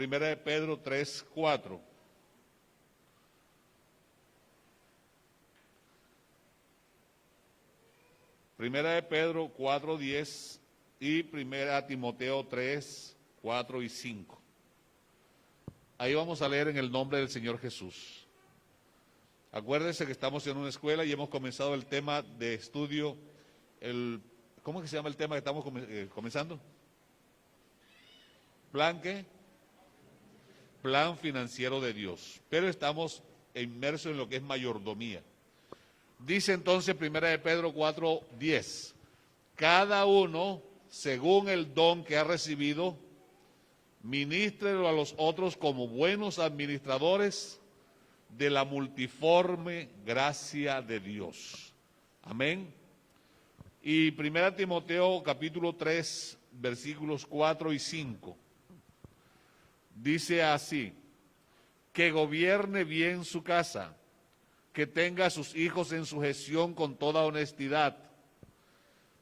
Primera de Pedro 3:4. Primera de Pedro 4:10 y Primera Timoteo 3:4 y 5. Ahí vamos a leer en el nombre del Señor Jesús. Acuérdense que estamos en una escuela y hemos comenzado el tema de estudio, ¿cómo es que se llama el tema que estamos comenzando? ¿Plan qué? Plan financiero de Dios. Pero estamos inmersos en lo que es mayordomía. Dice entonces Primera de Pedro 4:10, cada uno, según el don que ha recibido, ministrelo a los otros como buenos administradores de la multiforme gracia de Dios. Amén. Y Primera Timoteo capítulo 3, versículos 4 y 5, dice así, que gobierne bien su casa, que tenga a sus hijos en sujeción con toda honestidad,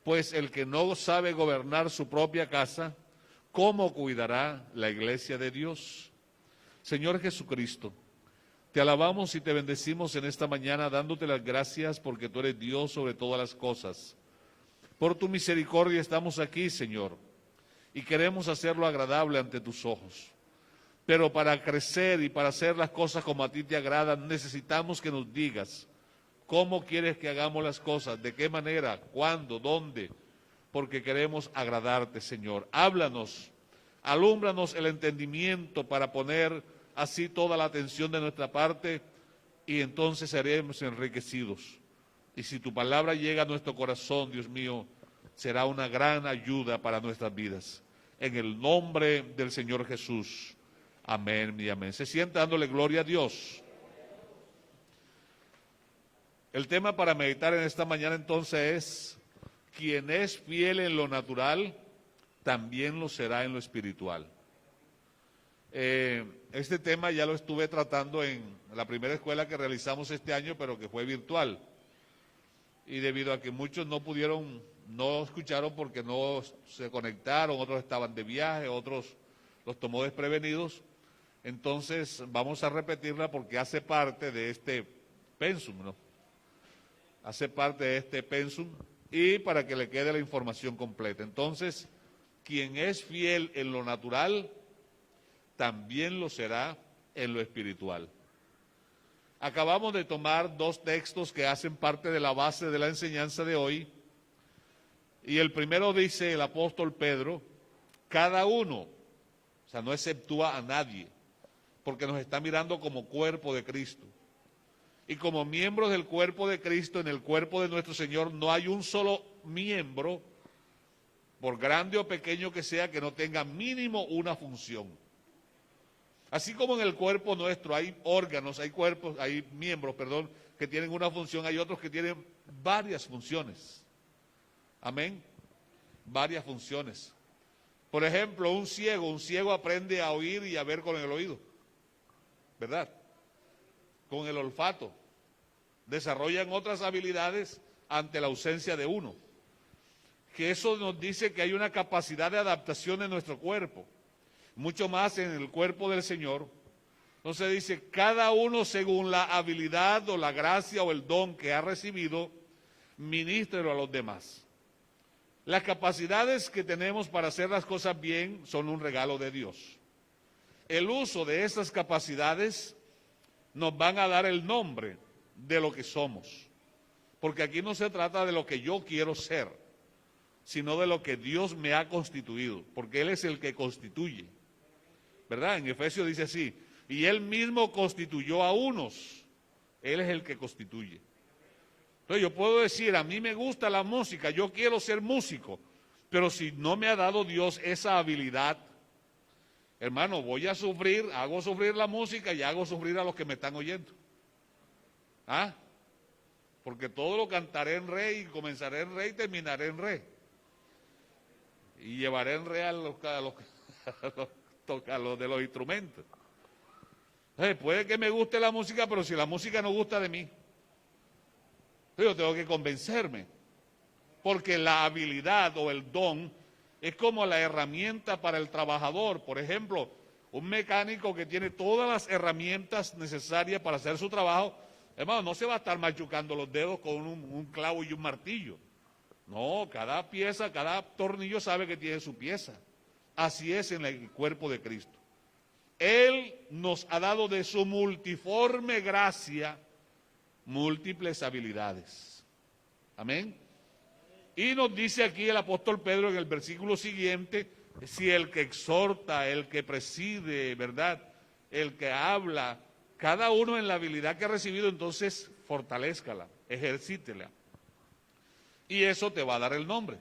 pues el que no sabe gobernar su propia casa, ¿cómo cuidará la iglesia de Dios? Señor Jesucristo, te alabamos y te bendecimos en esta mañana dándote las gracias porque tú eres Dios sobre todas las cosas. Por tu misericordia estamos aquí, Señor, y queremos hacerlo agradable ante tus ojos. Pero para crecer y para hacer las cosas como a ti te agradan, necesitamos que nos digas cómo quieres que hagamos las cosas, de qué manera, cuándo, dónde, porque queremos agradarte, Señor. Háblanos, alúmbranos el entendimiento para poner así toda la atención de nuestra parte y entonces seremos enriquecidos. Y si tu palabra llega a nuestro corazón, Dios mío, será una gran ayuda para nuestras vidas. En el nombre del Señor Jesús. Amén y amén. Se sienta dándole gloria a Dios. El tema para meditar en esta mañana entonces es, quien es fiel en lo natural, también lo será en lo espiritual. Este tema ya lo estuve tratando en la primera escuela que realizamos este año, pero que fue virtual. Y debido a que muchos no escucharon porque no se conectaron, otros estaban de viaje, otros los tomó desprevenidos. Entonces vamos a repetirla porque hace parte de este pensum, ¿no? Hace parte de este pensum y para que le quede la información completa. Entonces, quien es fiel en lo natural, también lo será en lo espiritual. Acabamos de tomar dos textos que hacen parte de la base de la enseñanza de hoy. Y el primero dice el apóstol Pedro, cada uno, o sea, no exceptúa a nadie, porque nos está mirando como cuerpo de Cristo. Y como miembros del cuerpo de Cristo, en el cuerpo de nuestro Señor, no hay un solo miembro, por grande o pequeño que sea, que no tenga mínimo una función. Así como en el cuerpo nuestro hay órganos, hay miembros, que tienen una función, hay otros que tienen varias funciones. Amén. Varias funciones. Por ejemplo, un ciego aprende a oír y a ver con el oído, ¿verdad? Con el olfato. Desarrollan otras habilidades ante la ausencia de uno. Que eso nos dice que hay una capacidad de adaptación en nuestro cuerpo, mucho más en el cuerpo del Señor. Entonces dice, cada uno según la habilidad o la gracia o el don que ha recibido, ministrelo a los demás. Las capacidades que tenemos para hacer las cosas bien son un regalo de Dios. El uso de esas capacidades nos van a dar el nombre de lo que somos. Porque aquí no se trata de lo que yo quiero ser, sino de lo que Dios me ha constituido, porque Él es el que constituye. ¿Verdad? En Efesios dice así, y Él mismo constituyó a unos, Él es el que constituye. Entonces yo puedo decir, a mí me gusta la música, yo quiero ser músico, pero si no me ha dado Dios esa habilidad, hermano, voy a sufrir, hago sufrir la música y hago sufrir a los que me están oyendo. ¿Ah? Porque todo lo cantaré en re y comenzaré en re y terminaré en re. Y llevaré en re a los de los instrumentos. Entonces, puede que me guste la música, pero si la música no gusta de mí, yo tengo que convencerme, porque la habilidad o el don es como la herramienta para el trabajador. Por ejemplo, Un mecánico que tiene todas las herramientas necesarias para hacer su trabajo, hermano, no se va a estar machucando los dedos con un clavo y un martillo. No, cada pieza, cada tornillo sabe que tiene su pieza. Así es en el cuerpo de Cristo. Él nos ha dado de su multiforme gracia múltiples habilidades. Amén. Y nos dice aquí el apóstol Pedro en el versículo siguiente, si el que exhorta, el que preside, ¿verdad?, el que habla, cada uno en la habilidad que ha recibido, entonces fortalézcala, ejercítela. Y eso te va a dar el nombre.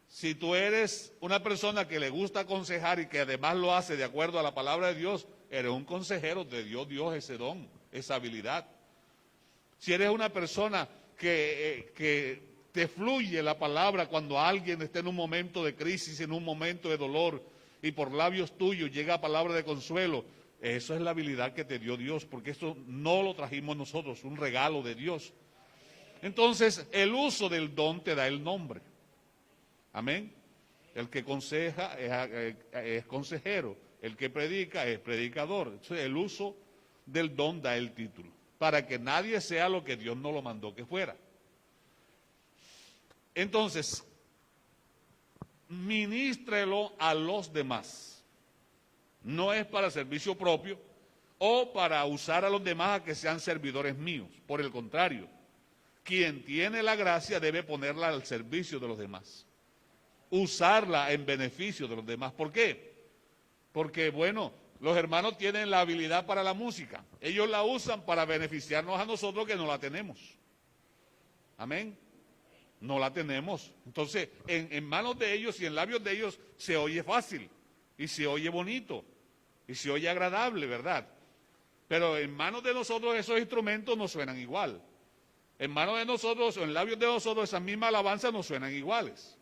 Si tú eres una persona que le gusta aconsejar y que además lo hace de acuerdo a la palabra de Dios, eres un consejero, te dio Dios ese don, esa habilidad. Si eres una persona que te fluye la palabra cuando alguien está en un momento de crisis, en un momento de dolor, y por labios tuyos llega palabra de consuelo, eso es la habilidad que te dio Dios, porque esto no lo trajimos nosotros, un regalo de Dios. Entonces, el uso del don te da el nombre. Amén. El que aconseja es consejero, el que predica es predicador. Entonces, el uso del don da el título, para que nadie sea lo que Dios no lo mandó que fuera. Entonces, ministrelo a los demás. No es para servicio propio o para usar a los demás a que sean servidores míos. Por el contrario, quien tiene la gracia debe ponerla al servicio de los demás. Usarla en beneficio de los demás. ¿Por qué? Porque, bueno, los hermanos tienen la habilidad para la música. Ellos la usan para beneficiarnos a nosotros que no la tenemos. Amén. No la tenemos. Entonces, en manos de ellos y en labios de ellos se oye fácil y se oye bonito y se oye agradable, ¿verdad? Pero en manos de nosotros esos instrumentos no suenan igual. En manos de nosotros o en labios de nosotros esas mismas alabanzas no suenan iguales.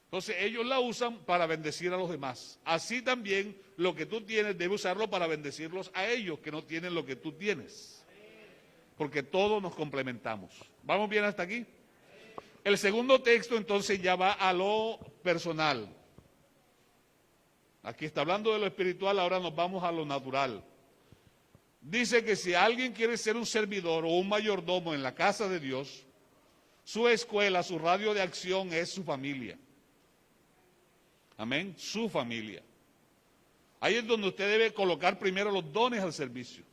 Entonces ellos la usan para bendecir a los demás. Así también lo que tú tienes debe usarlo para bendecirlos a ellos que no tienen lo que tú tienes. Porque todos nos complementamos. ¿Vamos bien hasta aquí? El segundo texto entonces ya va a lo personal. Aquí está hablando de lo espiritual, ahora nos vamos a lo natural. Dice que si alguien quiere ser un servidor o un mayordomo en la casa de Dios, su escuela, su radio de acción es su familia. Amén, su familia. Ahí es donde usted debe colocar primero los dones al servicio.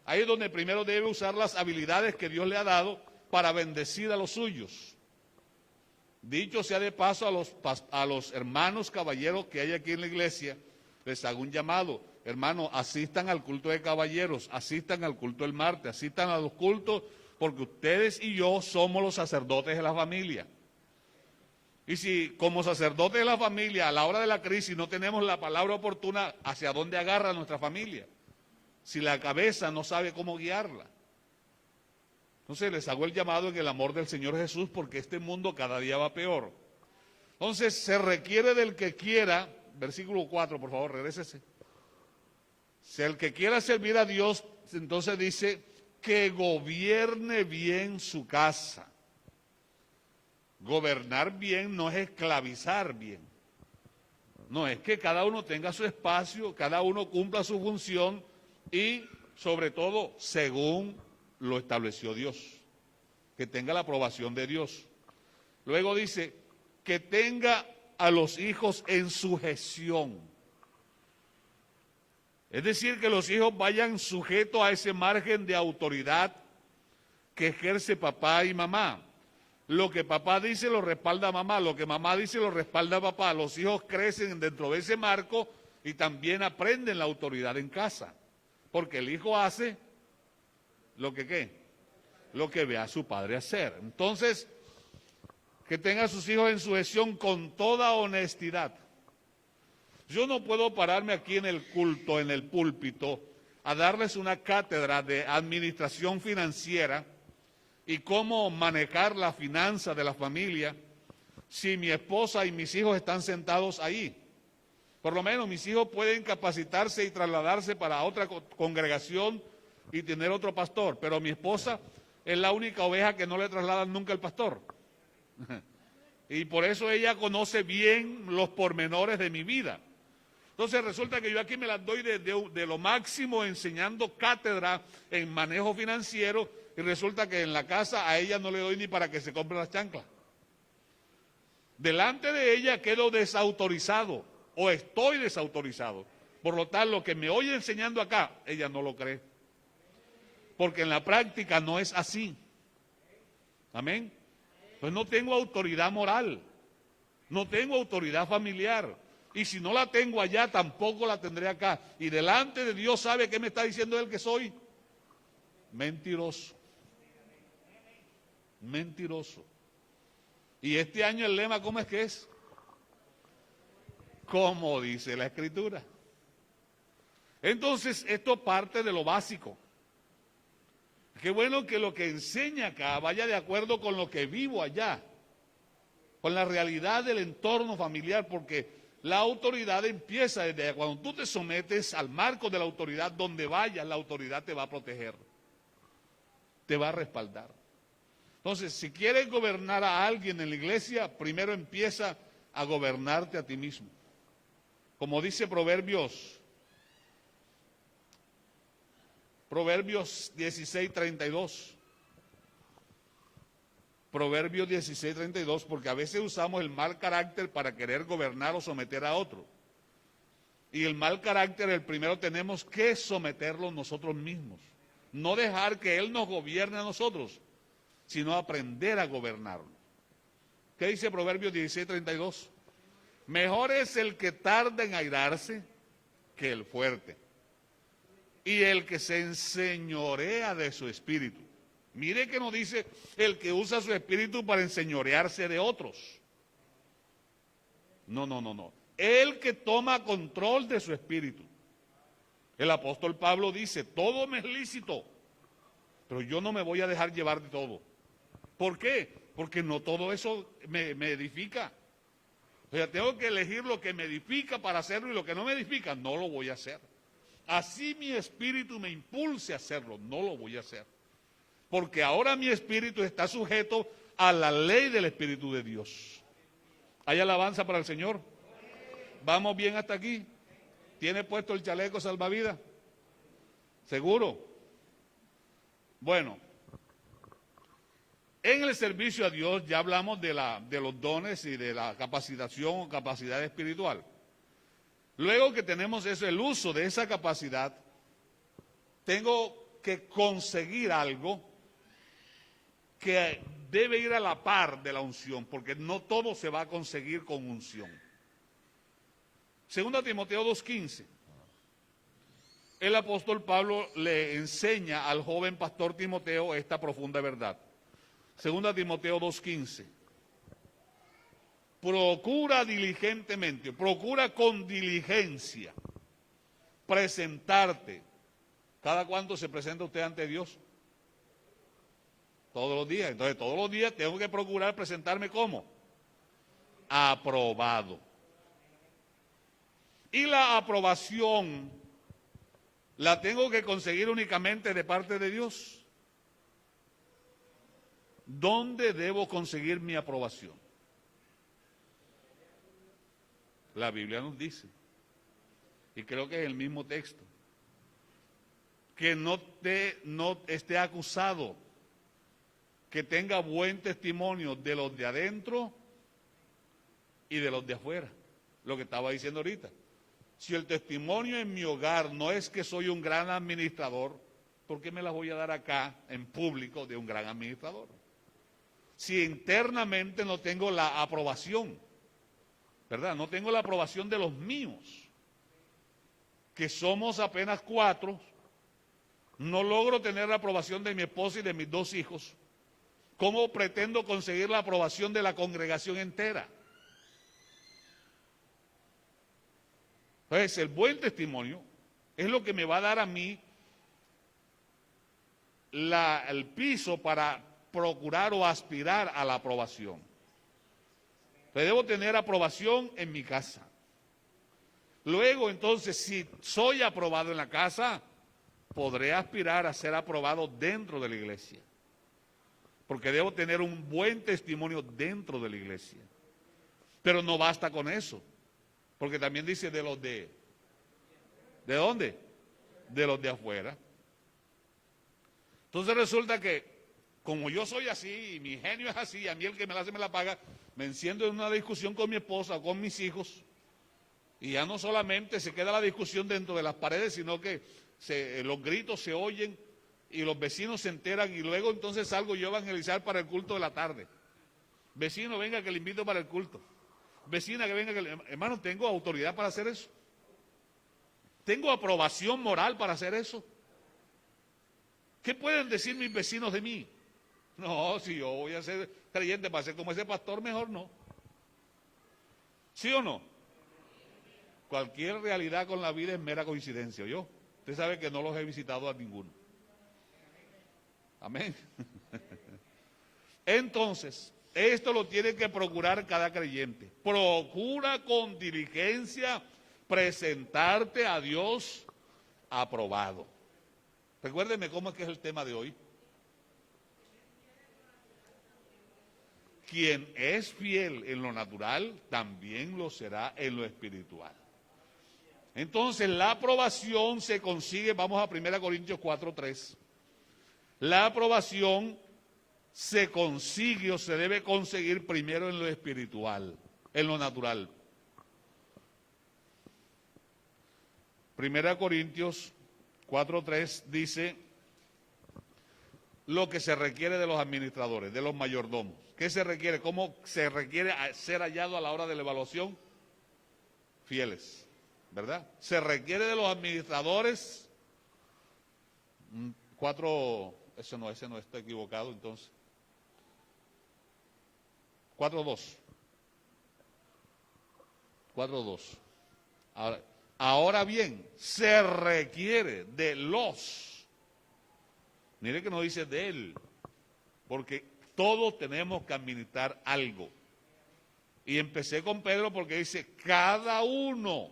Ahí es donde primero debe usar las habilidades que Dios le ha dado para bendecir a los suyos. Dicho sea de paso a los hermanos caballeros que hay aquí en la iglesia, les hago un llamado. Hermano, asistan al culto de caballeros, asistan al culto del martes, asistan a los cultos, porque ustedes y yo somos los sacerdotes de la familia. Y si como sacerdotes de la familia, a la hora de la crisis, no tenemos la palabra oportuna, ¿hacia dónde agarra nuestra familia? Si la cabeza no sabe cómo guiarla. Entonces les hago el llamado en el amor del Señor Jesús, porque este mundo cada día va peor. Entonces se requiere del que quiera, versículo 4, por favor, regrésese. Si el que quiera servir a Dios, entonces dice que gobierne bien su casa. Gobernar bien no es esclavizar bien. No, es que cada uno tenga su espacio, cada uno cumpla su función y, sobre todo, según lo estableció Dios. Que tenga la aprobación de Dios. Luego dice que tenga a los hijos en sujeción. Es decir, que los hijos vayan sujetos a ese margen de autoridad que ejerce papá y mamá. Lo que papá dice lo respalda mamá, lo que mamá dice lo respalda papá. Los hijos crecen dentro de ese marco y también aprenden la autoridad en casa. Porque el hijo hace lo que ¿qué? Lo que ve a su padre hacer. Entonces, que tenga a sus hijos en sujeción con toda honestidad. Yo no puedo pararme aquí en el culto, en el púlpito, a darles una cátedra de administración financiera y cómo manejar la finanza de la familia si mi esposa y mis hijos están sentados ahí. Por lo menos mis hijos pueden capacitarse y trasladarse para otra congregación y tener otro pastor, pero mi esposa es la única oveja que no le trasladan nunca al pastor. Y por eso ella conoce bien los pormenores de mi vida. Entonces resulta que yo aquí me las doy de lo máximo enseñando cátedra en manejo financiero y resulta que en la casa a ella no le doy ni para que se compre las chanclas. Delante de ella quedo desautorizado o estoy desautorizado. Por lo tanto, lo que me oye enseñando acá, ella no lo cree. Porque en la práctica no es así. Amén. Pues no tengo autoridad moral, no tengo autoridad familiar. Y si no la tengo allá, tampoco la tendré acá. Y delante de Dios, ¿sabe qué me está diciendo él que soy? Mentiroso. Mentiroso. Y este año el lema, ¿cómo es que es? Como dice la Escritura. Entonces, esto parte de lo básico. Qué bueno que lo que enseña acá vaya de acuerdo con lo que vivo allá, con la realidad del entorno familiar, porque la autoridad empieza desde cuando tú te sometes al marco de la autoridad, donde vayas, la autoridad te va a proteger, te va a respaldar. Entonces, si quieres gobernar a alguien en la iglesia, primero empieza a gobernarte a ti mismo. Como dice Proverbios 16:32. Proverbios 16:32, porque a veces usamos el mal carácter para querer gobernar o someter a otro. Y el mal carácter, el primero tenemos que someterlo nosotros mismos. No dejar que Él nos gobierne a nosotros, sino aprender a gobernarlo. ¿Qué dice Proverbios 16:32? Mejor es el que tarda en airarse que el fuerte, y el que se enseñorea de su espíritu. Mire que no dice el que usa su espíritu para enseñorearse de otros. No. El que toma control de su espíritu. El apóstol Pablo dice, todo me es lícito, pero yo no me voy a dejar llevar de todo. ¿Por qué? Porque no todo eso me edifica. O sea, tengo que elegir lo que me edifica para hacerlo y lo que no me edifica, no lo voy a hacer. Así mi espíritu me impulse a hacerlo, no lo voy a hacer. Porque ahora mi espíritu está sujeto a la ley del Espíritu de Dios. ¿Hay alabanza para el Señor? ¿Vamos bien hasta aquí? ¿Tiene puesto el chaleco salvavidas? ¿Seguro? Bueno, en el servicio a Dios ya hablamos de los dones y de la capacitación o capacidad espiritual. Luego que tenemos eso, el uso de esa capacidad, tengo que conseguir algo que debe ir a la par de la unción, porque no todo se va a conseguir con unción. 2 Timoteo 2:15. El apóstol Pablo le enseña al joven pastor Timoteo esta profunda verdad. 2 Timoteo 2:15. Procura diligentemente, procura con diligencia presentarte. ¿Cada cuánto se presenta usted ante Dios? Todos los días. Entonces, todos los días tengo que procurar presentarme ¿cómo? Aprobado. Y la aprobación la tengo que conseguir únicamente de parte de Dios. ¿Dónde debo conseguir mi aprobación? La Biblia nos dice, y creo que es el mismo texto, que no esté acusado, que tenga buen testimonio de los de adentro y de los de afuera, lo que estaba diciendo ahorita. Si el testimonio en mi hogar no es que soy un gran administrador, ¿por qué me las voy a dar acá en público de un gran administrador? Si internamente no tengo la aprobación, ¿verdad? No tengo la aprobación de los míos, que somos apenas 4, no logro tener la aprobación de mi esposa y de mis 2 hijos, ¿cómo pretendo conseguir la aprobación de la congregación entera? Entonces, el buen testimonio es lo que me va a dar a mí el piso para procurar o aspirar a la aprobación. Entonces, debo tener aprobación en mi casa. Luego, entonces, si soy aprobado en la casa, podré aspirar a ser aprobado dentro de la iglesia. Porque debo tener un buen testimonio dentro de la iglesia. Pero no basta con eso. Porque también dice de los de ¿De dónde? De los de afuera. Entonces resulta que, como yo soy así, y mi genio es así, a mí el que me la hace me la paga, me enciendo en una discusión con mi esposa o con mis hijos, y ya no solamente se queda la discusión dentro de las paredes, sino que los gritos se oyen y los vecinos se enteran, y luego entonces salgo yo a evangelizar para el culto de la tarde. Vecino, venga que le invito para el culto. Vecina, que venga que le... Hermano, tengo autoridad para hacer eso. Tengo aprobación moral para hacer eso. ¿Qué pueden decir mis vecinos de mí? No, si yo voy a ser creyente para ser como ese pastor, mejor no. ¿Sí o no? Cualquier realidad con la vida es mera coincidencia, ¿oyó? Usted sabe que no los he visitado a ninguno. Amén. Entonces, esto lo tiene que procurar cada creyente. Procura con diligencia presentarte a Dios aprobado. Recuérdeme cómo es que es el tema de hoy. Quien es fiel en lo natural, también lo será en lo espiritual. Entonces, la aprobación se consigue, vamos a 1 Corintios 4:3. La aprobación se consigue o se debe conseguir primero en lo espiritual, en lo natural. 1 Corintios 4:3 dice lo que se requiere de los administradores, de los mayordomos. ¿Qué se requiere? ¿Cómo se requiere ser hallado a la hora de la evaluación? Fieles, ¿verdad? Se requiere de los administradores, ese no está equivocado entonces. 4:2. Ahora bien, se requiere de los. Mire que no dice de él, porque todos tenemos que administrar algo. Y empecé con Pedro porque dice, cada uno.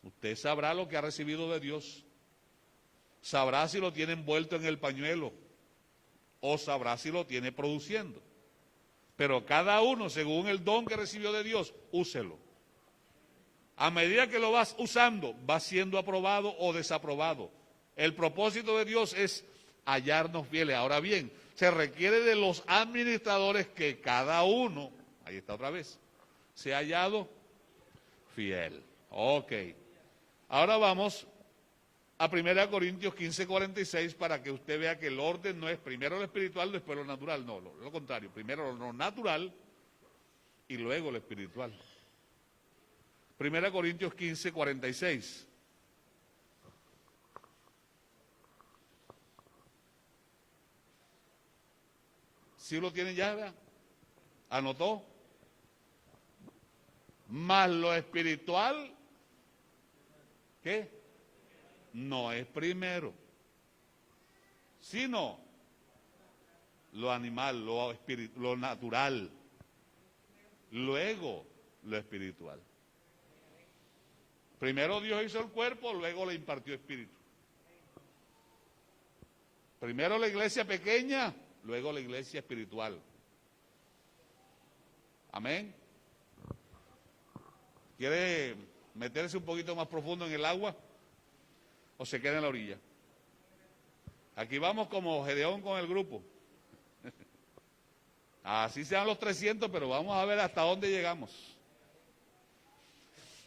Usted sabrá lo que ha recibido de Dios. Sabrá si lo tiene envuelto en el pañuelo o sabrá si lo tiene produciendo. Pero cada uno, según el don que recibió de Dios, úselo. A medida que lo vas usando, va siendo aprobado o desaprobado. El propósito de Dios es hallarnos fieles. Ahora bien, se requiere de los administradores que cada uno, ahí está otra vez, se ha hallado fiel. Ok. Ahora vamos a 1 Corintios 15:46 para que usted vea que el orden no es primero lo espiritual, después lo natural. No, lo contrario. Primero lo natural y luego lo espiritual. 1 Corintios 15:46. ¿Sí lo tienen ya? ¿Verdad? ¿Anotó? Más lo espiritual, ¿qué? No es primero, sino lo animal, lo natural, luego lo espiritual. Primero Dios hizo el cuerpo, luego le impartió espíritu. Primero la iglesia pequeña, luego la iglesia espiritual. Amén. ¿Quiere meterse un poquito más profundo en el agua o se queda en la orilla? Aquí vamos como Gedeón con el grupo. Así sean los 300, pero vamos a ver hasta dónde llegamos.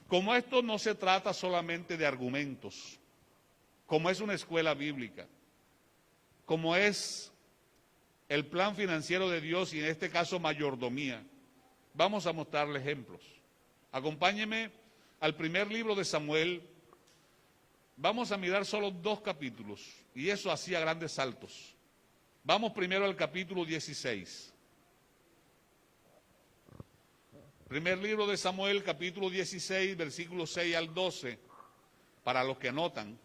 Como esto no se trata solamente de argumentos, como es una escuela bíblica, como es el plan financiero de Dios y en este caso mayordomía, vamos a mostrarle ejemplos. Acompáñeme al primer libro de Samuel. Vamos a mirar solo 2 capítulos y eso hacía grandes saltos. Vamos primero al capítulo 16. Primer libro de Samuel, capítulo 16, versículos 6 al 12, para los que anotan.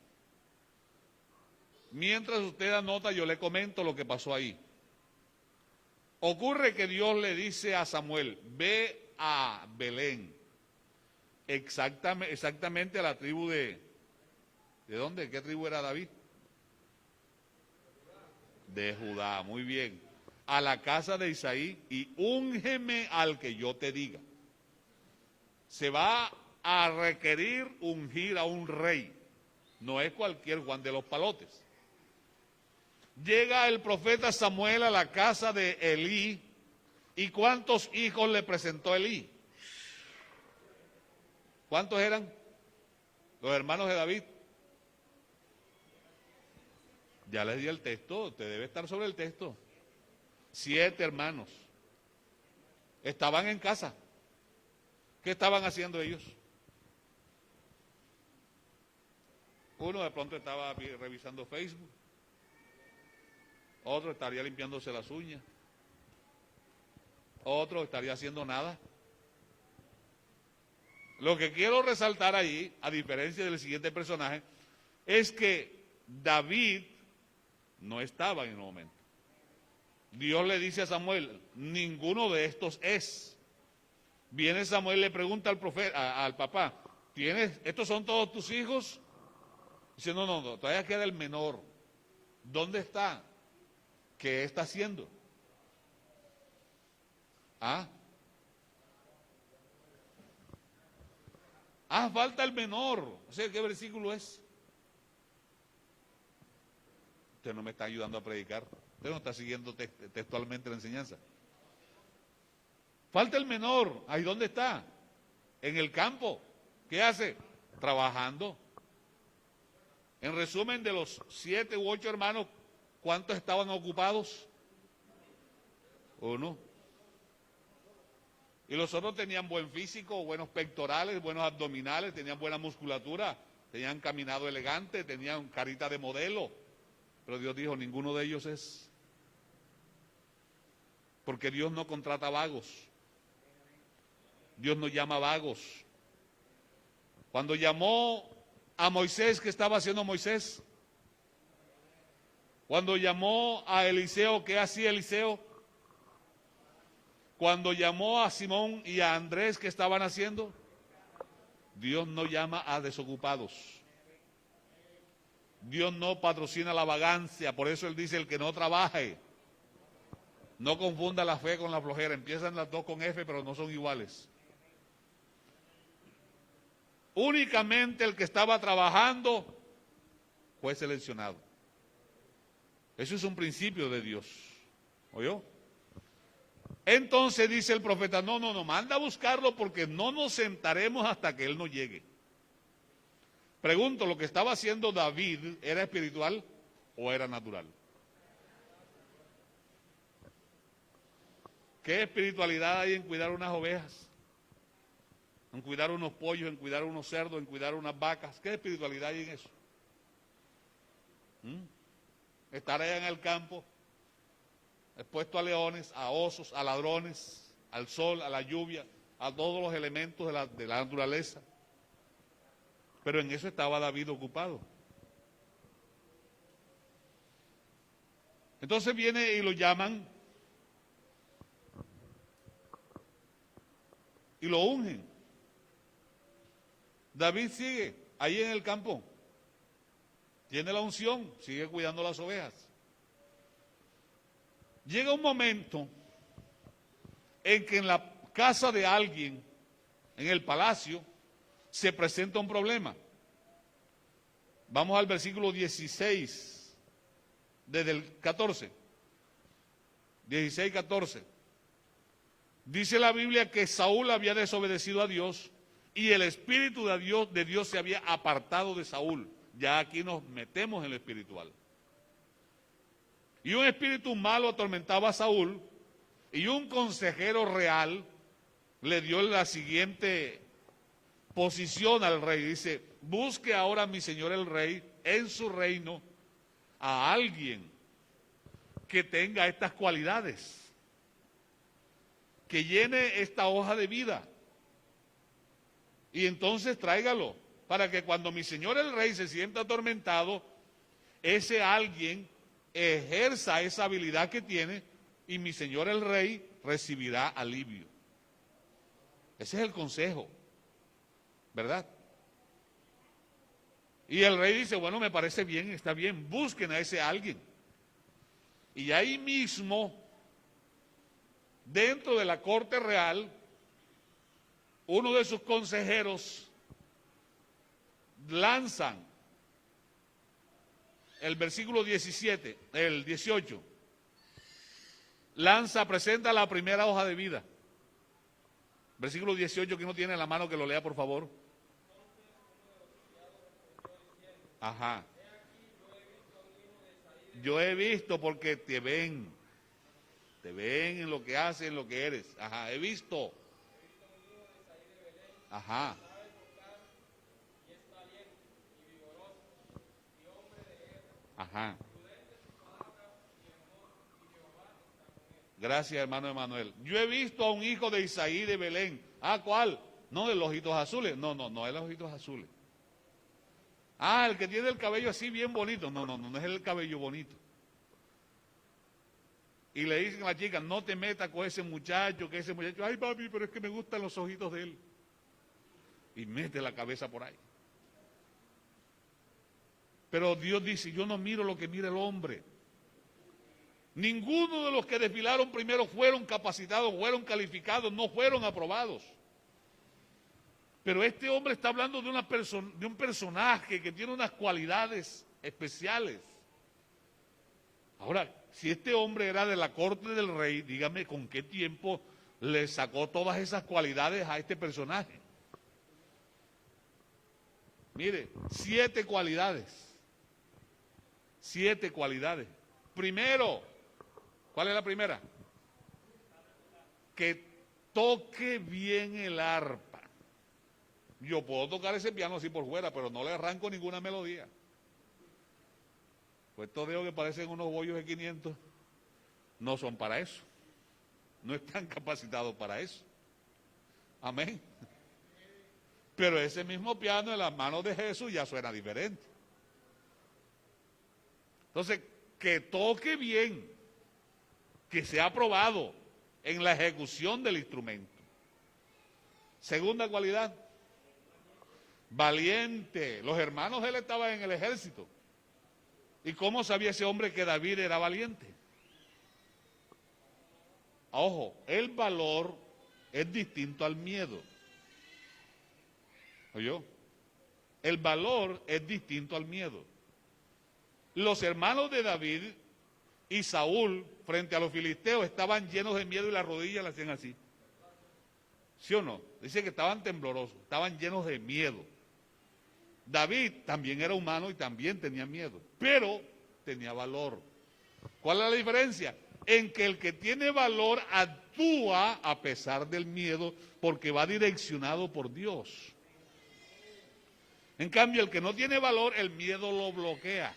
Mientras usted anota, yo le comento lo que pasó ahí. Ocurre que Dios le dice a Samuel, ve a Belén, exactamente a la tribu ¿de dónde? ¿Qué tribu era David? De Judá, muy bien. A la casa de Isaí y úngeme al que yo te diga. Se va a requerir ungir a un rey. No es cualquier Juan de los Palotes. Llega el profeta Samuel a la casa de Elí. ¿Y cuántos hijos le presentó Elí? ¿Cuántos eran? Los hermanos de David. Ya les di el texto, usted debe estar sobre el texto. 7 hermanos. Estaban en casa. ¿Qué estaban haciendo ellos? Uno de pronto estaba revisando Facebook. Otro estaría limpiándose las uñas. Otro estaría haciendo nada. Lo que quiero resaltar ahí, a diferencia del siguiente personaje, es que David no estaba en el momento. Dios le dice a Samuel, ninguno de estos es. Viene Samuel y le pregunta al profeta, al papá, ¿estos son todos tus hijos? Dice, no, todavía queda el menor. ¿Dónde está? ¿Qué está haciendo? Falta el menor. O sea, ¿qué versículo es? Usted no me está ayudando a predicar. Usted no está siguiendo textualmente la enseñanza. Falta el menor. ¿Ahí dónde está? En el campo. ¿Qué hace? Trabajando. En resumen, de los 7 u 8 hermanos, ¿cuántos estaban ocupados? 1. Y los otros tenían buen físico, buenos pectorales, buenos abdominales, tenían buena musculatura, tenían caminado elegante, tenían carita de modelo. Pero Dios dijo, ninguno de ellos es. Porque Dios no contrata vagos. Dios no llama vagos. Cuando llamó a Moisés, ¿qué estaba haciendo Moisés? Cuando llamó a Eliseo, ¿qué hacía Eliseo? Cuando llamó a Simón y a Andrés, ¿qué estaban haciendo? Dios no llama a desocupados. Dios no patrocina la vagancia, por eso Él dice, el que no trabaje. No confunda la fe con la flojera, empiezan las dos con F, pero no son iguales. Únicamente el que estaba trabajando fue seleccionado. Eso es un principio de Dios. ¿Oyó? Entonces dice el profeta, no, manda a buscarlo porque no nos sentaremos hasta que él no llegue. Pregunto, ¿lo que estaba haciendo David era espiritual o era natural? ¿Qué espiritualidad hay en cuidar unas ovejas? En cuidar unos pollos, en cuidar unos cerdos, en cuidar unas vacas. ¿Qué espiritualidad hay en eso? Estar allá en el campo, expuesto a leones, a osos, a ladrones, al sol, a la lluvia, a todos los elementos de la naturaleza. Pero en eso estaba David ocupado. Entonces viene y lo llaman y lo ungen. David sigue ahí en el campo, tiene la unción, sigue cuidando las ovejas. Llega un momento en que en la casa de alguien, en el palacio, se presenta un problema. Vamos al versículo 16, desde el 14. 16, 14. Dice la Biblia que Saúl había desobedecido a Dios y el espíritu de Dios se había apartado de Saúl. Ya aquí nos metemos en lo espiritual. Y un espíritu malo atormentaba a Saúl y un consejero real le dio la siguiente posición al rey. Dice, busque ahora mi señor el rey en su reino a alguien que tenga estas cualidades, que llene esta hoja de vida. Y entonces tráigalo, para que cuando mi señor el rey se sienta atormentado, ese alguien ejerza esa habilidad que tiene y mi señor el rey recibirá alivio. Ese es el consejo, ¿verdad? Y el rey dice, bueno, me parece bien, está bien, busquen a ese alguien. Y ahí mismo, dentro de la corte real, uno de sus consejeros lanzan el versículo 17, el 18, presenta la primera hoja de vida. Versículo 18, que no tiene en la mano, que lo lea, por favor. Ajá. Yo he visto porque te ven en lo que haces, en lo que eres. Ajá, he visto. Ajá. Ajá. Gracias, hermano Emanuel. Yo he visto a un hijo de Isaí de Belén. Ah, ¿cuál? No, de los ojitos azules. No es los ojitos azules. Ah, el que tiene el cabello así bien bonito. No es el cabello bonito. Y le dicen a la chica, no te metas con ese muchacho, ay papi, pero es que me gustan los ojitos de él. Y mete la cabeza por ahí. Pero Dios dice, yo no miro lo que mira el hombre. Ninguno de los que desfilaron primero fueron capacitados, fueron calificados, no fueron aprobados. Pero este hombre está hablando de un personaje que tiene unas cualidades especiales. Ahora, si este hombre era de la corte del rey, dígame con qué tiempo le sacó todas esas cualidades a este personaje. Mire, 7 cualidades. 7 cualidades. Primero, ¿cuál es la primera? Que toque bien el arpa. Yo puedo tocar ese piano así por fuera, pero no le arranco ninguna melodía. Pues estos dedos que parecen unos bollos de 500 no son para eso. No están capacitados para eso. Amén. Pero ese mismo piano en las manos de Jesús ya suena diferente. Entonces, que toque bien, que sea aprobado en la ejecución del instrumento. Segunda cualidad, valiente. Los hermanos de él estaban en el ejército. ¿Y cómo sabía ese hombre que David era valiente? Ojo, el valor es distinto al miedo. ¿Oyó? El valor es distinto al miedo. Los hermanos de David y Saúl, frente a los filisteos, estaban llenos de miedo y las rodillas le hacían así. ¿Sí o no? Dice que estaban temblorosos, estaban llenos de miedo. David también era humano y también tenía miedo, pero tenía valor. ¿Cuál es la diferencia? En que el que tiene valor actúa a pesar del miedo porque va direccionado por Dios. En cambio, el que no tiene valor, el miedo lo bloquea,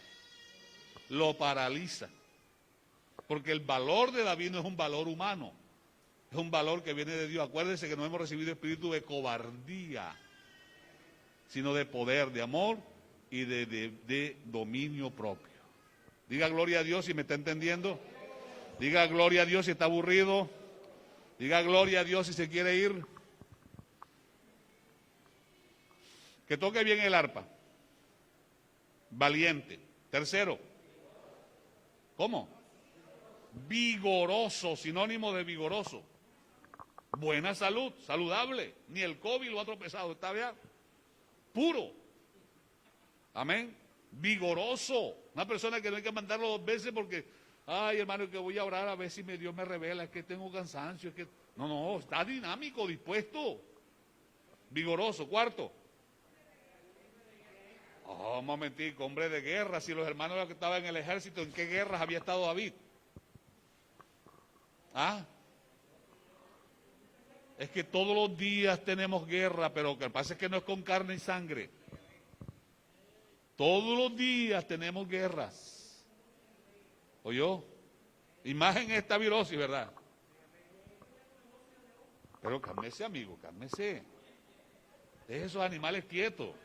lo paraliza. Porque el valor de David no es un valor humano, es un valor que viene de Dios. Acuérdense que no hemos recibido espíritu de cobardía, sino de poder, de amor y de dominio propio. Diga gloria a Dios si me está entendiendo. Diga gloria a Dios si está aburrido. Diga gloria a Dios si se quiere ir. Que toque bien el arpa. Valiente. Tercero. ¿Cómo? Vigoroso, sinónimo de vigoroso. Buena salud, saludable. Ni el COVID lo ha tropezado, está bien. Puro. Amén. Vigoroso. Una persona que no hay que mandarlo 2 veces porque, ay hermano, que voy a orar a ver si Dios me revela, es que tengo cansancio, es que... No, está dinámico, dispuesto. Vigoroso. Cuarto. Un momentico, hombre de guerra. Si los hermanos que estaban en el ejército, ¿en qué guerras había estado David? Es que todos los días tenemos guerra, pero lo que pasa es que no es con carne y sangre. Todos los días tenemos guerras. ¿Oyó? Y más en esta virosis, ¿verdad? Pero cálmese, amigo, cálmese. Deje esos animales quietos.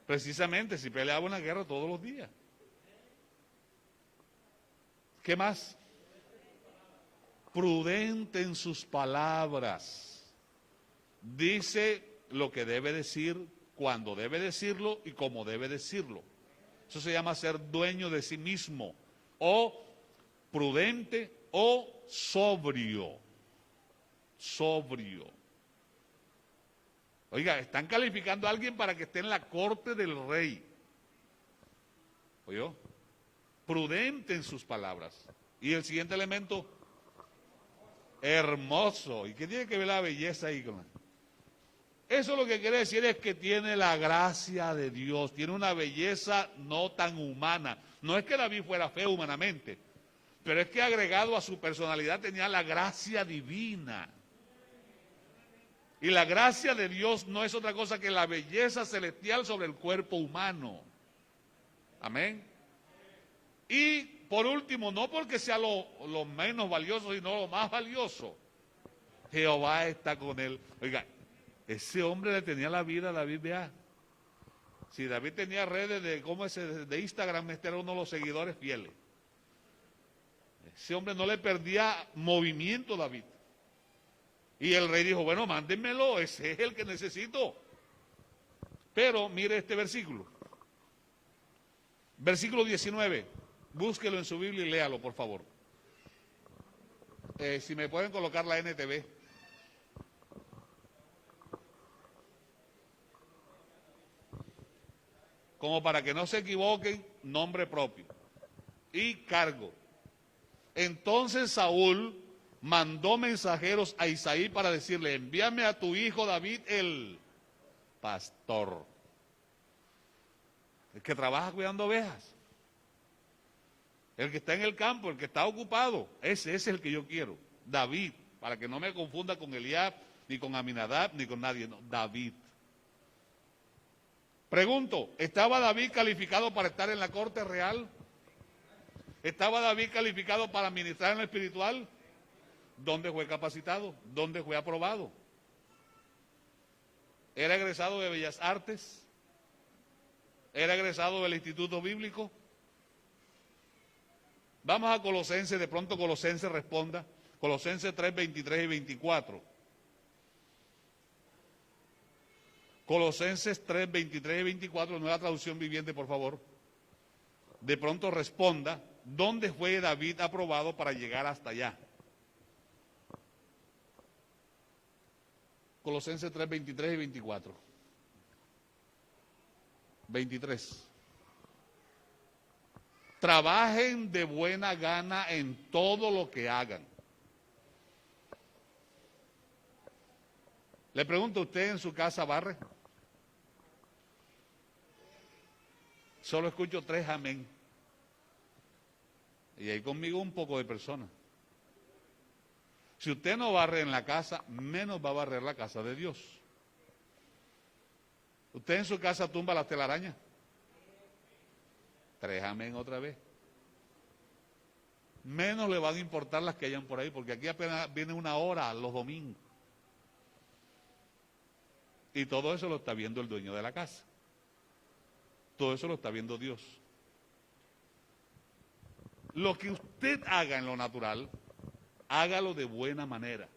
Precisamente, si peleaba una guerra todos los días. ¿Qué más? Prudente en sus palabras. Dice lo que debe decir, cuando debe decirlo y cómo debe decirlo. Eso se llama ser dueño de sí mismo, o prudente o sobrio. Sobrio. Oiga, están calificando a alguien para que esté en la corte del rey. ¿Oyó? Prudente en sus palabras. Y el siguiente elemento, hermoso. ¿Y qué tiene que ver la belleza ahí con eso? Lo que quiere decir es que tiene la gracia de Dios, tiene una belleza no tan humana. No es que David fuera feo humanamente, pero es que agregado a su personalidad tenía la gracia divina. Y la gracia de Dios no es otra cosa que la belleza celestial sobre el cuerpo humano. Amén. Y por último, no porque sea lo menos valioso, sino lo más valioso. Jehová está con él. Oiga, ese hombre le tenía la vida a David, vea. Si David tenía redes de Instagram, este era uno de los seguidores fieles. Ese hombre no le perdía movimiento a David. Y el rey dijo, bueno, mándenmelo, ese es el que necesito. Pero mire este versículo. Versículo 19. Búsquelo en su Biblia y léalo, por favor. Si me pueden colocar la NTV. Como para que no se equivoquen, nombre propio y cargo. Entonces Saúl mandó mensajeros a Isaí para decirle, envíame a tu hijo David el pastor, el que trabaja cuidando ovejas, el que está en el campo, el que está ocupado, ese es el que yo quiero, David, para que no me confunda con Eliab, ni con Aminadab, ni con nadie, no, David. Pregunto, ¿estaba David calificado para estar en la corte real? ¿Estaba David calificado para ministrar en lo espiritual? ¿Dónde fue capacitado? ¿Dónde fue aprobado? ¿Era egresado de Bellas Artes? ¿Era egresado del Instituto Bíblico? Vamos a Colosenses, de pronto Colosenses responda. Colosenses 3, 23 y 24. Colosenses 3, 23 y 24, nueva traducción viviente, por favor. De pronto responda, ¿dónde fue David aprobado para llegar hasta allá? Colosenses 3, 23 y 24. 23. Trabajen de buena gana en todo lo que hagan. Le pregunto, ¿usted en su casa barre? Solo escucho 3 amén. Y hay conmigo un poco de personas. Si usted no barre en la casa, menos va a barrer la casa de Dios. ¿Usted en su casa tumba las telarañas? 3 amén otra vez. Menos le van a importar las que hayan por ahí, porque aquí apenas viene una hora los domingos. Y todo eso lo está viendo el dueño de la casa. Todo eso lo está viendo Dios. Lo que usted haga en lo natural, hágalo de buena manera.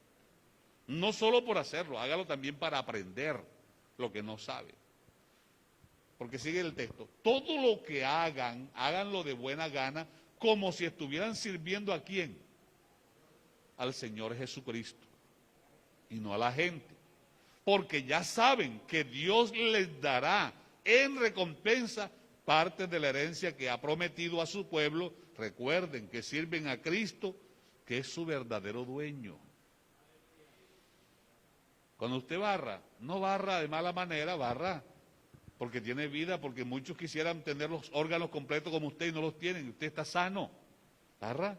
No solo por hacerlo, hágalo también para aprender lo que no sabe. Porque sigue el texto. Todo lo que hagan, háganlo de buena gana, como si estuvieran sirviendo ¿a quién? Al Señor Jesucristo. Y no a la gente. Porque ya saben que Dios les dará en recompensa parte de la herencia que ha prometido a su pueblo. Recuerden que sirven a Cristo, que es su verdadero dueño. Cuando usted barra, no barra de mala manera, barra porque tiene vida, porque muchos quisieran tener los órganos completos como usted y no los tienen. Usted está sano, barra.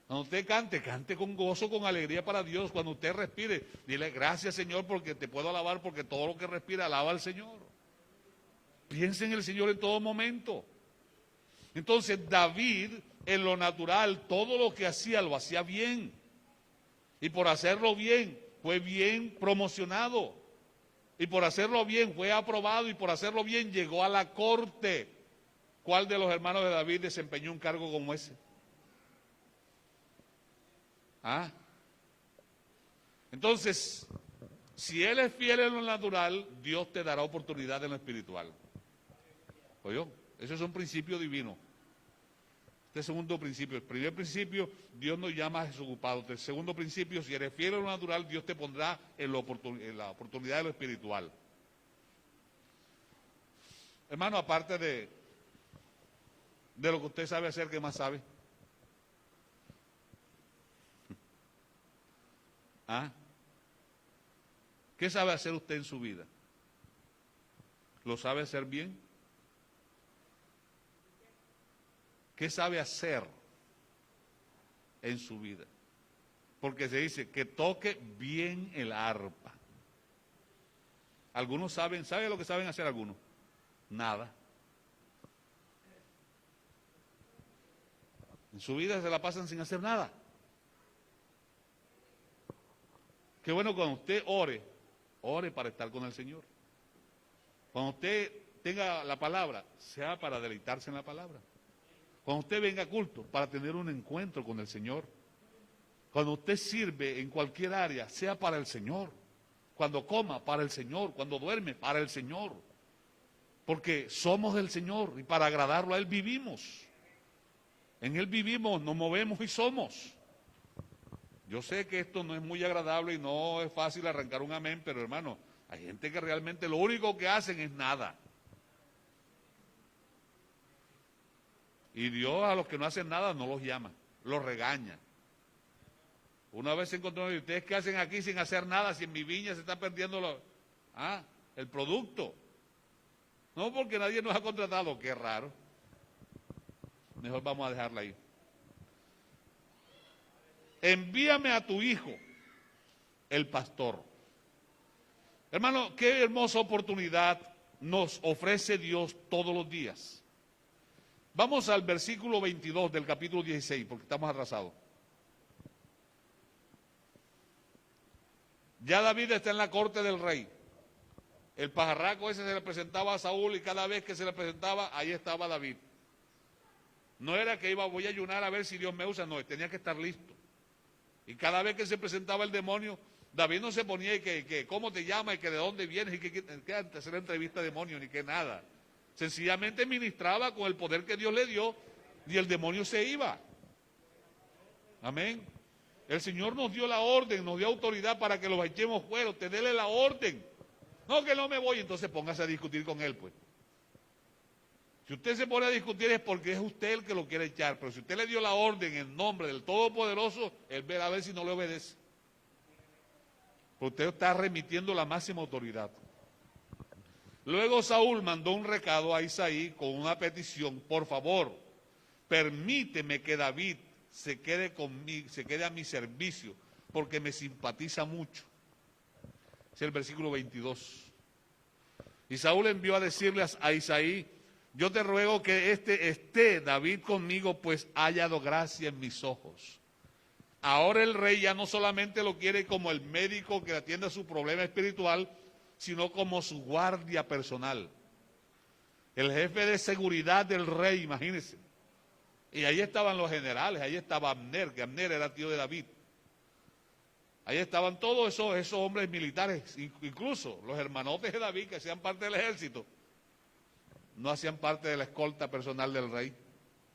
Cuando usted cante, cante con gozo, con alegría para Dios. Cuando usted respire, dile gracias Señor porque te puedo alabar, porque todo lo que respira alaba al Señor. Piense en el Señor en todo momento. Entonces David, en lo natural, todo lo que hacía lo hacía bien. Y por hacerlo bien, fue bien promocionado. Y por hacerlo bien, fue aprobado. Y por hacerlo bien, llegó a la corte. ¿Cuál de los hermanos de David desempeñó un cargo como ese? ¿Ah? Entonces, si él es fiel en lo natural, Dios te dará oportunidad en lo espiritual. ¿Oyó? Ese es un principio divino. Este segundo principio. El primer principio, Dios nos llama a desocupados. El segundo principio, si eres fiel a lo natural, Dios te pondrá en la oportunidad de lo espiritual. Hermano, aparte de lo que usted sabe hacer, ¿qué más sabe? ¿Ah? ¿Qué sabe hacer usted en su vida? ¿Lo sabe hacer bien? ¿Qué sabe hacer en su vida? Porque se dice que toque bien el arpa. Algunos saben, ¿sabe lo que saben hacer algunos? Nada. En su vida se la pasan sin hacer nada. Qué bueno cuando usted ore para estar con el Señor. Cuando usted tenga la palabra, sea para deleitarse en la palabra. Cuando usted venga a culto, para tener un encuentro con el Señor. Cuando usted sirve en cualquier área, sea para el Señor. Cuando coma, para el Señor. Cuando duerme, para el Señor. Porque somos del Señor y para agradarlo a Él vivimos. En Él vivimos, nos movemos y somos. Yo sé que esto no es muy agradable y no es fácil arrancar un amén, pero hermano, hay gente que realmente lo único que hacen es nada. Y Dios a los que no hacen nada no los llama, los regaña. Una vez se encontró, ¿y ustedes qué hacen aquí sin hacer nada? Si en mi viña se está perdiendo el producto. No, porque nadie nos ha contratado, qué raro. Mejor vamos a dejarla ahí. Envíame a tu hijo, el pastor. Hermano, qué hermosa oportunidad nos ofrece Dios todos los días. Vamos al versículo 22 del capítulo 16, porque estamos atrasados. Ya David está en la corte del rey. El pajarraco ese se le presentaba a Saúl y cada vez que se le presentaba, ahí estaba David. No era que voy a ayunar a ver si Dios me usa, no, tenía que estar listo. Y cada vez que se presentaba el demonio, David no se ponía y que ¿cómo te llamas? Y que de dónde vienes, y que hacer la entrevista de demonio, ni que nada. Sencillamente ministraba con el poder que Dios le dio y el demonio se iba. Amén. El Señor nos dio la orden, nos dio autoridad para que los echemos fuera, usted déle la orden. No, que no me voy, entonces póngase a discutir con él, pues. Si usted se pone a discutir es porque es usted el que lo quiere echar, pero si usted le dio la orden en nombre del Todopoderoso, él verá a ver si no le obedece. Porque usted está remitiendo la máxima autoridad. Luego Saúl mandó un recado a Isaí con una petición: por favor, permíteme que David se quede conmigo, se quede a mi servicio, porque me simpatiza mucho. Es el versículo 22. Y Saúl envió a decirle a Isaí: yo te ruego que esté David conmigo, pues ha hallado gracia en mis ojos. Ahora el rey ya no solamente lo quiere como el médico que atiende a su problema espiritual, sino como su guardia personal. El jefe de seguridad del rey, imagínense. Y ahí estaban los generales, ahí estaba Abner, que Abner era tío de David. Ahí estaban todos esos hombres militares, incluso los hermanotes de David que hacían parte del ejército, no hacían parte de la escolta personal del rey.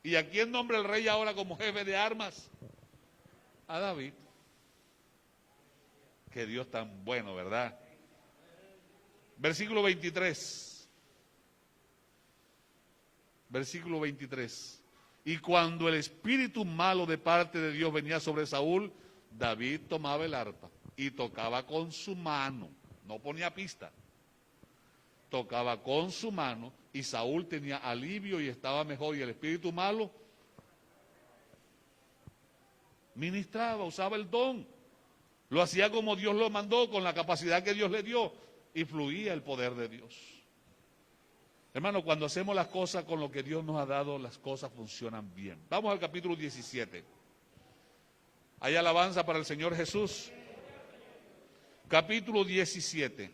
¿Y a quién nombra el rey ahora como jefe de armas? A David. Qué Dios tan bueno, ¿verdad? Versículo 23. Versículo 23. Y cuando el espíritu malo de parte de Dios venía sobre Saúl, David tomaba el arpa y tocaba con su mano, no ponía pista, tocaba con su mano y Saúl tenía alivio y estaba mejor, y el espíritu malo ministraba, usaba el don, lo hacía como Dios lo mandó, con la capacidad que Dios le dio, y fluía el poder de Dios. Hermano, cuando hacemos las cosas con lo que Dios nos ha dado, las cosas funcionan bien. Vamos al capítulo 17. Hay alabanza para el Señor Jesús. Capítulo 17,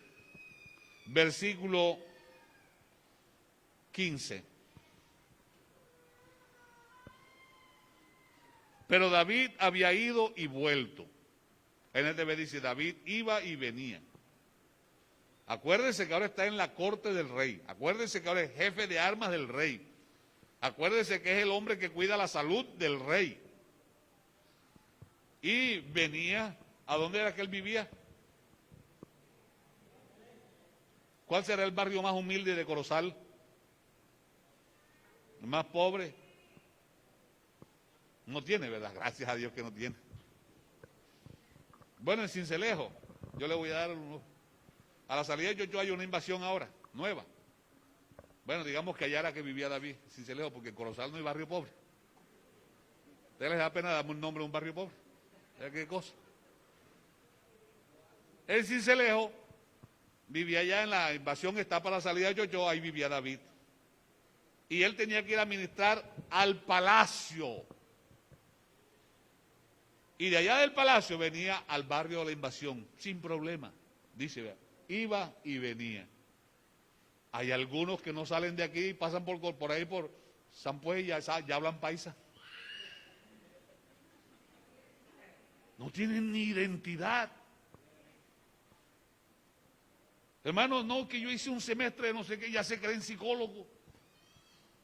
versículo 15. Pero David había ido y vuelto. NTV dice: David iba y venía. Acuérdense que ahora está en la corte del rey. Acuérdense que ahora es jefe de armas del rey. Acuérdese que es el hombre que cuida la salud del rey. Y venía, ¿a dónde era que él vivía? ¿Cuál será el barrio más humilde de Corozal? ¿El más pobre? No tiene, ¿verdad? Gracias a Dios que no tiene. Bueno, en Sincelejo, yo le voy a dar a la salida de Yocho hay una invasión ahora, nueva. Bueno, digamos que allá era que vivía David, Sincelejo, porque en Corozal no hay barrio pobre. ¿Ustedes les da pena darme un nombre de un barrio pobre? ¿Sabes qué cosa? En Sincelejo vivía allá en la invasión, está para la salida de Yocho, ahí vivía David. Y él tenía que ir a ministrar al palacio. Y de allá del palacio venía al barrio de la invasión, sin problema. Dice, vea, iba y venía. Hay algunos que no salen de aquí y pasan por ahí por San Pues, ya hablan paisa. No tienen ni identidad. Hermano, no, que yo hice un semestre de no sé qué, ya se creen psicólogos.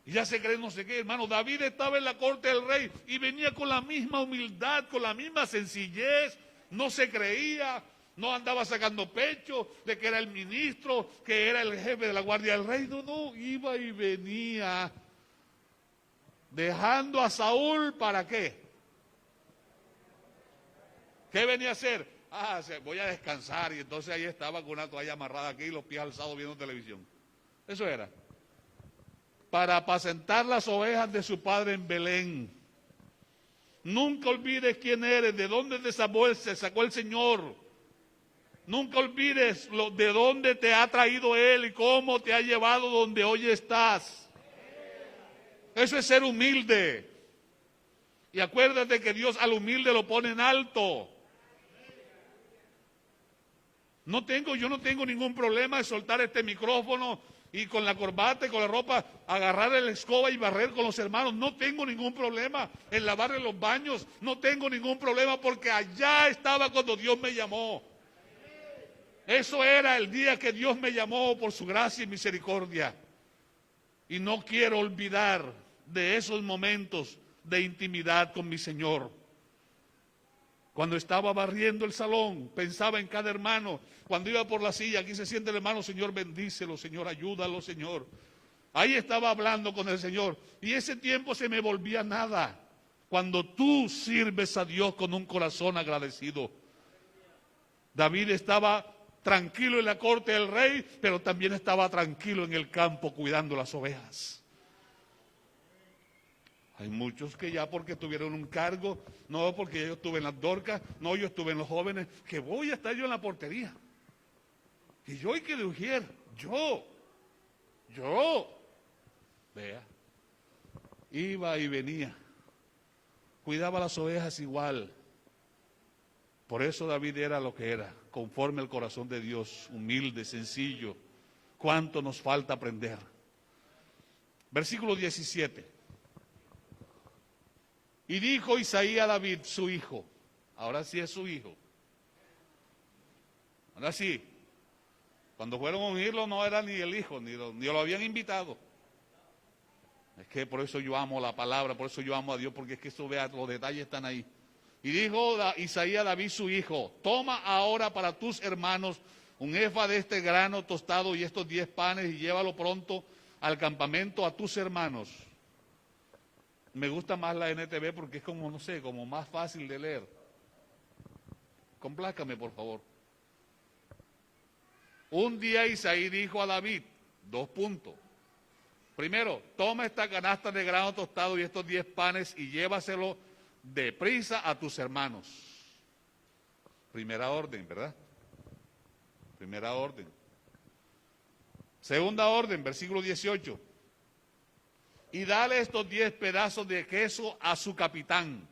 Y ya se creen no sé qué, hermano. David estaba en la corte del rey y venía con la misma humildad, con la misma sencillez. No se creía, no andaba sacando pecho de que era el ministro, que era el jefe de la guardia del rey. No, iba y venía. Dejando a Saúl, ¿para qué? ¿Qué venía a hacer? Voy a descansar. Y entonces ahí estaba con una toalla amarrada aquí y los pies alzados viendo televisión. Eso era. Para apacentar las ovejas de su padre en Belén. Nunca olvides quién eres, de dónde te sacó el Señor. Nunca olvides de dónde te ha traído Él y cómo te ha llevado donde hoy estás. Eso es ser humilde. Y acuérdate que Dios al humilde lo pone en alto. Yo no tengo ningún problema de soltar este micrófono y con la corbata y con la ropa agarrar el escoba y barrer con los hermanos. No tengo ningún problema en lavar en los baños. No tengo ningún problema porque allá estaba cuando Dios me llamó. Eso era el día que Dios me llamó por su gracia y misericordia. Y no quiero olvidar de esos momentos de intimidad con mi Señor. Cuando estaba barriendo el salón, pensaba en cada hermano. Cuando iba por la silla, aquí se siente el hermano, Señor, bendícelo, Señor, ayúdalo, Señor. Ahí estaba hablando con el Señor. Y ese tiempo se me volvía nada. Cuando tú sirves a Dios con un corazón agradecido. David estaba tranquilo en la corte del rey, pero también estaba tranquilo en el campo cuidando las ovejas. Hay muchos que ya porque tuvieron un cargo, no porque yo estuve en las Dorcas, no, yo estuve en los jóvenes, que voy a estar yo en la portería. Y yo hay que de Ujier, yo, vea, iba y venía, cuidaba las ovejas igual. Por eso David era lo que era, conforme al corazón de Dios, humilde, sencillo. ¿Cuánto nos falta aprender? Versículo 17. Y dijo Isaías a David, su hijo, ahora sí es su hijo, ahora sí, cuando fueron a ungirlo no era ni el hijo, ni lo habían invitado. Es que por eso yo amo la palabra, por eso yo amo a Dios, porque es que eso, vea, los detalles están ahí. Y dijo Isaías a David su hijo, toma ahora para tus hermanos un efa de este grano tostado y estos 10 panes y llévalo pronto al campamento a tus hermanos. Me gusta más la NTV porque es como, no sé, como más fácil de leer. Complácame, por favor. Un día Isaí dijo a David, 2 puntos. Primero, toma esta canasta de grano tostado y estos 10 panes y llévaselo deprisa a tus hermanos. Primera orden, ¿verdad? Primera orden. Segunda orden, versículo 18. Y dale estos 10 pedazos de queso a su capitán.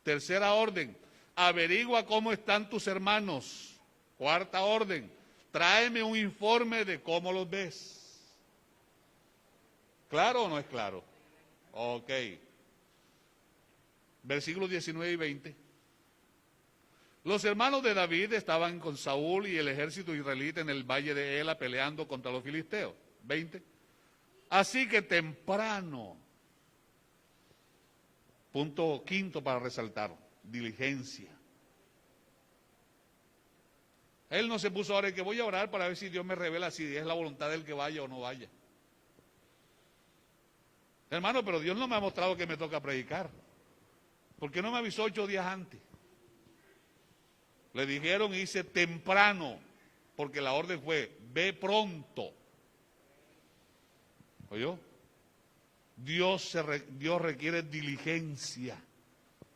Tercera orden, averigua cómo están tus hermanos. Cuarta orden, tráeme un informe de cómo los ves. ¿Claro o no es claro? Ok. Versículos 19 y 20. Los hermanos de David estaban con Saúl y el ejército israelita en el valle de Ela peleando contra los filisteos. 20. Así que temprano. Punto quinto para resaltar, diligencia. Él no se puso ahora que voy a orar para ver si Dios me revela si es la voluntad del que vaya o no vaya. Hermano, pero Dios no me ha mostrado que me toca predicar. ¿Por qué no me avisó 8 días antes? Le dijeron, hice temprano, porque la orden fue, ve pronto. ¿Oyó? Dios requiere diligencia.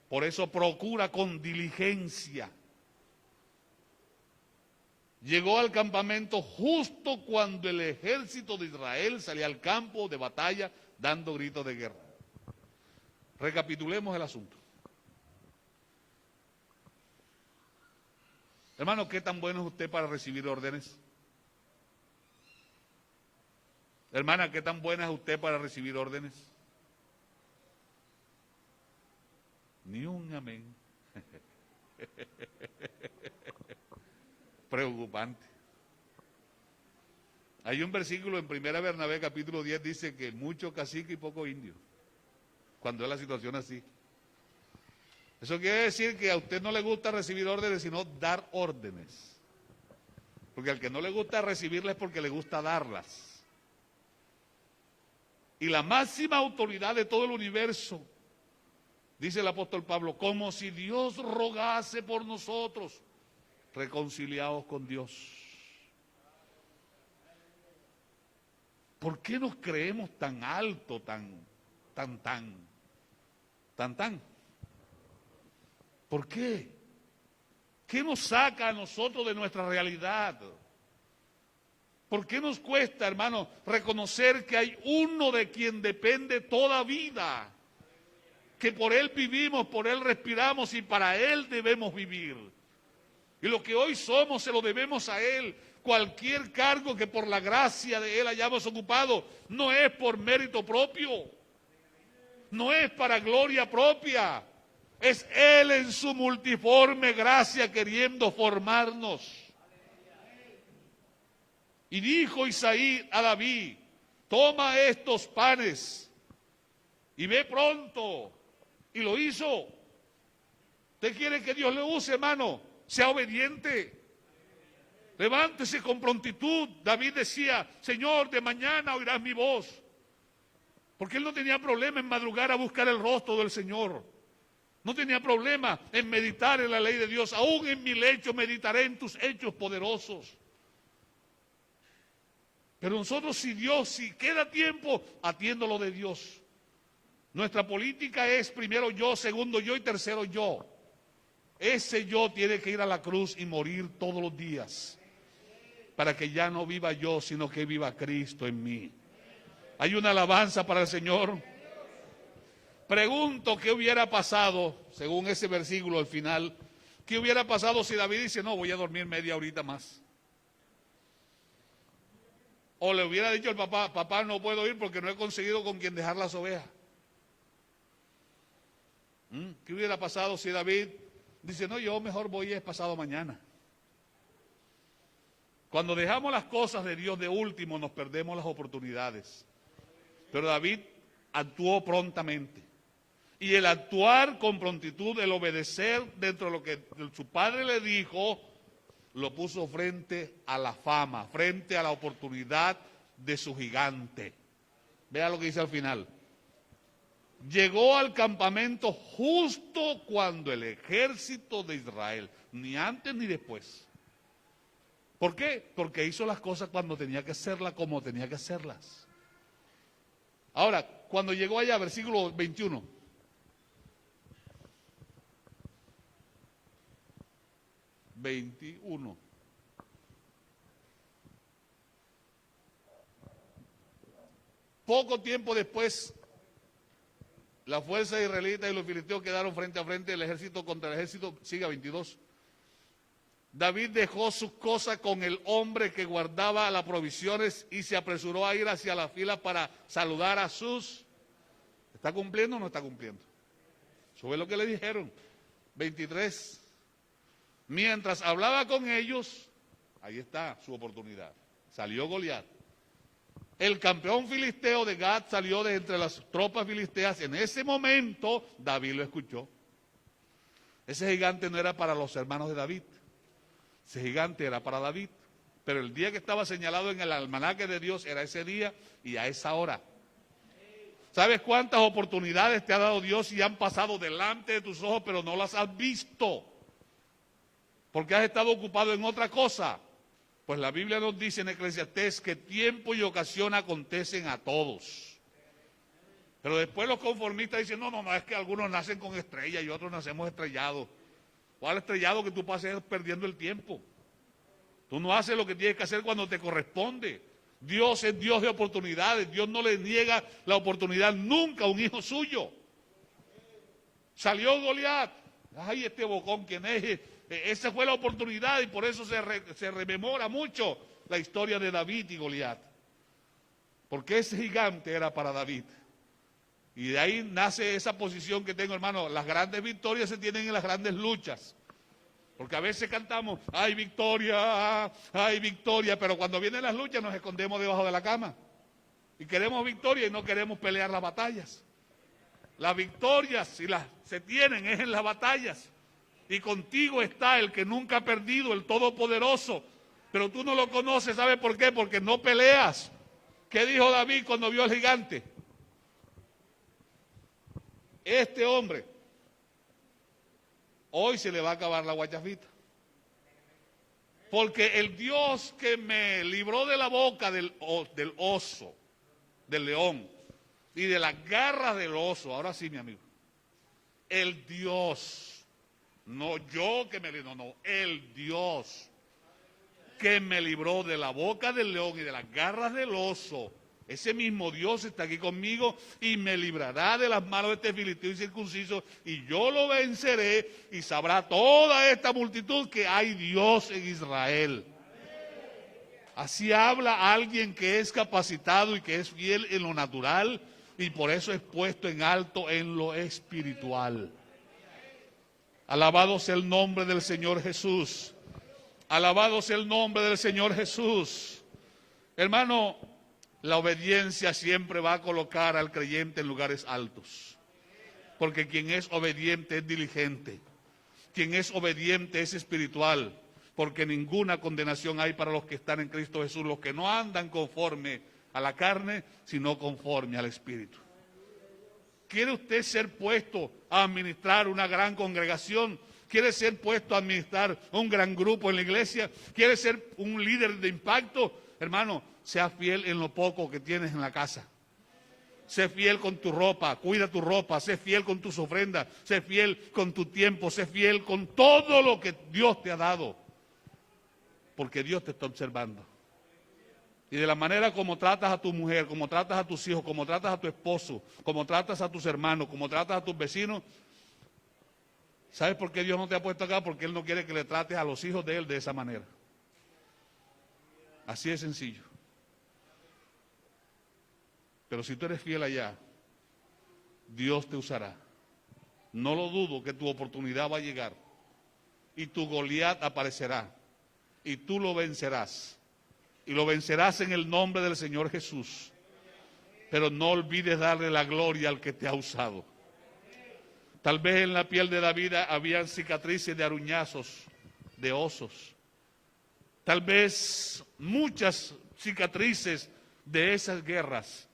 Por eso procura con diligencia. Llegó al campamento justo cuando el ejército de Israel salía al campo de batalla dando gritos de guerra. Recapitulemos el asunto. Hermano, ¿qué tan bueno es usted para recibir órdenes? Hermana, ¿qué tan buena es usted para recibir órdenes? Ni un amén. Preocupante. Hay un versículo en 1 Bernabé capítulo 10, dice que mucho cacique y poco indio, cuando es la situación así. Eso quiere decir que a usted no le gusta recibir órdenes, sino dar órdenes. Porque al que no le gusta recibirlas es porque le gusta darlas. Y la máxima autoridad de todo el universo, dice el apóstol Pablo, como si Dios rogase por nosotros, reconciliados con Dios. ¿Por qué nos creemos tan alto, tan? ¿Por qué? ¿Qué nos saca a nosotros de nuestra realidad? ¿Por qué nos cuesta, hermano, reconocer que hay uno de quien depende toda vida? Que por Él vivimos, por Él respiramos y para Él debemos vivir. Y lo que hoy somos se lo debemos a Él. Cualquier cargo que por la gracia de Él hayamos ocupado no es por mérito propio, no es para gloria propia, es Él en su multiforme gracia queriendo formarnos. Y dijo Isaí a David, toma estos panes y ve pronto. Y lo hizo. ¿Usted quiere que Dios le use, hermano? Sea obediente. Levántese con prontitud. David decía, Señor, de mañana oirás mi voz. Porque él no tenía problema en madrugar a buscar el rostro del Señor. No tenía problema en meditar en la ley de Dios. Aún en mi lecho meditaré en tus hechos poderosos. Pero nosotros, si queda tiempo, atiendo lo de Dios. Nuestra política es primero yo, segundo yo y tercero yo. Ese yo tiene que ir a la cruz y morir todos los días, para que ya no viva yo, sino que viva Cristo en mí. Hay una alabanza para el Señor. Pregunto qué hubiera pasado, según ese versículo al final, qué hubiera pasado si David dice, no, voy a dormir media horita más. O le hubiera dicho al papá, papá, no puedo ir porque no he conseguido con quien dejar las ovejas. ¿Qué hubiera pasado si David dice, no, yo mejor voy es pasado mañana? Cuando dejamos las cosas de Dios de último, nos perdemos las oportunidades. Pero David actuó prontamente. Y el actuar con prontitud, el obedecer dentro de lo que su padre le dijo, lo puso frente a la fama, frente a la oportunidad de su gigante. Vea lo que dice al final. Llegó al campamento justo cuando el ejército de Israel, ni antes ni después. ¿Por qué? Porque hizo las cosas cuando tenía que hacerlas, como tenía que hacerlas. Ahora, cuando llegó allá, versículo 21. Poco tiempo después, la fuerza israelita y los filisteos quedaron frente a frente, el ejército contra el ejército. Siga 22. David dejó sus cosas con el hombre que guardaba las provisiones y se apresuró a ir hacia la fila para saludar a sus... ¿Está cumpliendo o no está cumpliendo? Eso fue lo que le dijeron. 23. Mientras hablaba con ellos, ahí está su oportunidad. Salió Goliat. El campeón filisteo de Gat salió de entre las tropas filisteas. En ese momento David lo escuchó. Ese gigante no era para los hermanos de David. Ese gigante era para David. Pero el día que estaba señalado en el almanaque de Dios era ese día y a esa hora. ¿Sabes cuántas oportunidades te ha dado Dios y han pasado delante de tus ojos, pero no las has visto? Porque has estado ocupado en otra cosa. Pues la Biblia nos dice en Eclesiastés que tiempo y ocasión acontecen a todos. Pero después los conformistas dicen, no, es que algunos nacen con estrella y otros nacemos estrellados. ¿Cuál estrellado que tú pases perdiendo el tiempo? Tú no haces lo que tienes que hacer cuando te corresponde. Dios es Dios de oportunidades. Dios no le niega la oportunidad nunca a un hijo suyo. Salió Goliat. Ay, este bocón, ¿quién es? Esa fue la oportunidad y por eso se rememora mucho la historia de David y Goliat. Porque ese gigante era para David. Y de ahí nace esa posición que tengo, hermano. Las grandes victorias se tienen en las grandes luchas. Porque a veces cantamos, ¡ay, victoria! ¡Ay, victoria! Pero cuando vienen las luchas nos escondemos debajo de la cama. Y queremos victoria y no queremos pelear las batallas. Las victorias, si las se tienen, es en las batallas. Y contigo está el que nunca ha perdido, el Todopoderoso. Pero tú no lo conoces, ¿sabes por qué? Porque no peleas. ¿Qué dijo David cuando vio al gigante? Este hombre, hoy se le va a acabar la guachafita. Porque el Dios que me libró de la boca del oso, del león, y de las garras del oso, ahora sí, mi amigo, el Dios, no yo que me libró, no, el Dios que me libró de la boca del león y de las garras del oso, ese mismo Dios está aquí conmigo y me librará de las manos de este filisteo incircunciso y yo lo venceré y sabrá toda esta multitud que hay Dios en Israel. Así habla alguien que es capacitado y que es fiel en lo natural y por eso es puesto en alto en lo espiritual. Alabado sea el nombre del Señor Jesús. Alabado sea el nombre del Señor Jesús. Hermano, la obediencia siempre va a colocar al creyente en lugares altos. Porque quien es obediente es diligente. Quien es obediente es espiritual. Porque ninguna condenación hay para los que están en Cristo Jesús, los que no andan conforme a la carne, sino conforme al Espíritu. ¿Quiere usted ser puesto a administrar una gran congregación? ¿Quiere ser puesto a administrar un gran grupo en la iglesia? ¿Quiere ser un líder de impacto? Hermano, sea fiel en lo poco que tienes en la casa. Sé fiel con tu ropa, cuida tu ropa, sé fiel con tus ofrendas, sé fiel con tu tiempo, sé fiel con todo lo que Dios te ha dado. Porque Dios te está observando. Y de la manera como tratas a tu mujer, como tratas a tus hijos, como tratas a tu esposo, como tratas a tus hermanos, como tratas a tus vecinos, ¿sabes por qué Dios no te ha puesto acá? Porque Él no quiere que le trates a los hijos de Él de esa manera. Así de sencillo. Pero si tú eres fiel allá, Dios te usará. No lo dudo que tu oportunidad va a llegar. Y tu Goliat aparecerá. Y tú lo vencerás. Y lo vencerás en el nombre del Señor Jesús. Pero no olvides darle la gloria al que te ha usado. Tal vez en la piel de David habían cicatrices de aruñazos, de osos. Tal vez muchas cicatrices de esas guerras.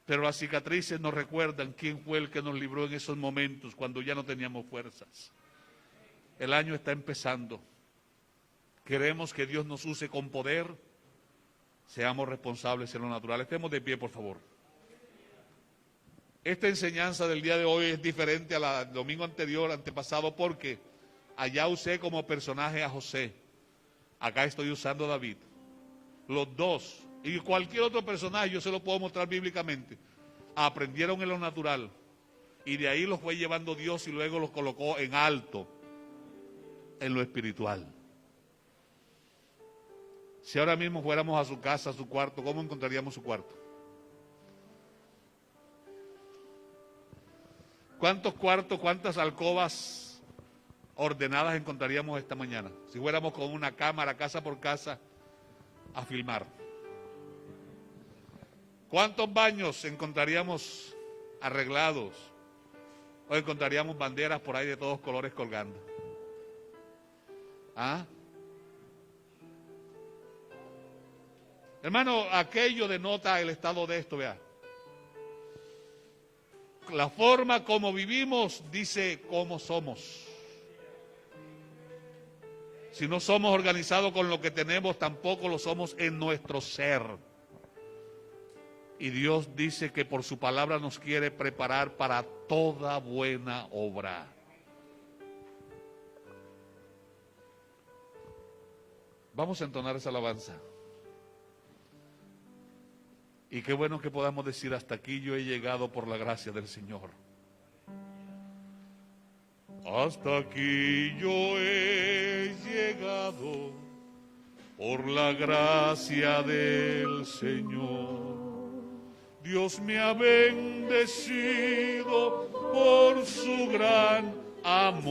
Pero las cicatrices nos recuerdan quién fue el que nos libró en esos momentos cuando ya no teníamos fuerzas. El año está empezando. Queremos que Dios nos use con poder. Seamos responsables en lo natural. Estemos de pie, por favor. Esta enseñanza del día de hoy es diferente a la del domingo anterior, antepasado, porque allá usé como personaje a José. Acá estoy usando a David. Los dos, y cualquier otro personaje, yo se lo puedo mostrar bíblicamente, aprendieron en lo natural. Y de ahí los fue llevando Dios y luego los colocó en alto, en lo espiritual. Si ahora mismo fuéramos a su casa, a su cuarto, ¿cómo encontraríamos su cuarto? ¿Cuántos cuartos, cuántas alcobas ordenadas encontraríamos esta mañana? Si fuéramos con una cámara, casa por casa, a filmar. ¿Cuántos baños encontraríamos arreglados? O encontraríamos banderas por ahí de todos colores colgando. ¿Ah? Hermano, aquello denota el estado de esto, vea. La forma como vivimos dice cómo somos. Si no somos organizados con lo que tenemos, tampoco lo somos en nuestro ser. Y Dios dice que por su palabra nos quiere preparar para toda buena obra. Vamos a entonar esa alabanza. Y qué bueno que podamos decir: hasta aquí yo he llegado por la gracia del Señor. Hasta aquí yo he llegado por la gracia del Señor. Dios me ha bendecido por su gran amor.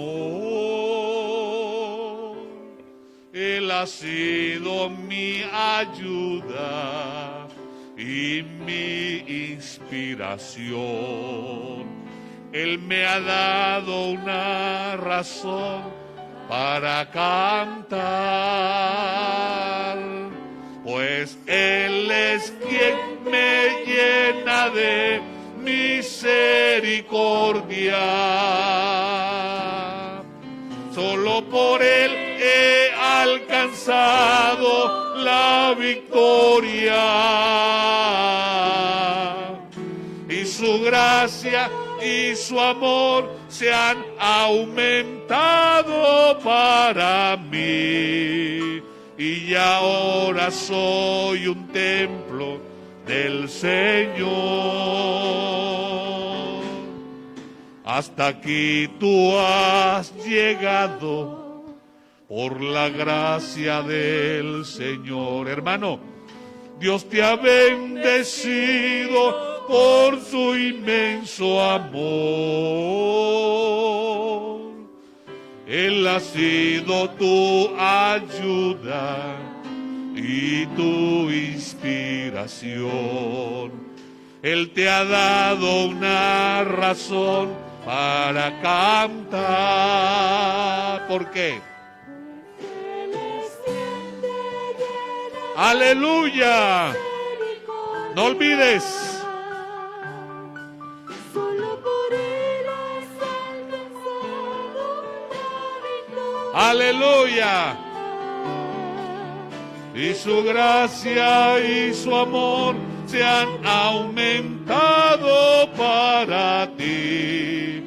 Él ha sido mi ayuda y mi inspiración. Él me ha dado una razón para cantar, pues Él es quien me llena de misericordia. Solo por Él he alcanzado la victoria. Y su gracia y su amor se han aumentado para mí. Y ahora soy un templo del Señor. Hasta aquí tú has llegado por la gracia del Señor. Hermano, Dios te ha bendecido por su inmenso amor. Él ha sido tu ayuda y tu inspiración. Él te ha dado una razón para cantar. ¿Por qué? ¡Aleluya! No olvides. ¡Aleluya! Y su gracia y su amor se han aumentado para ti.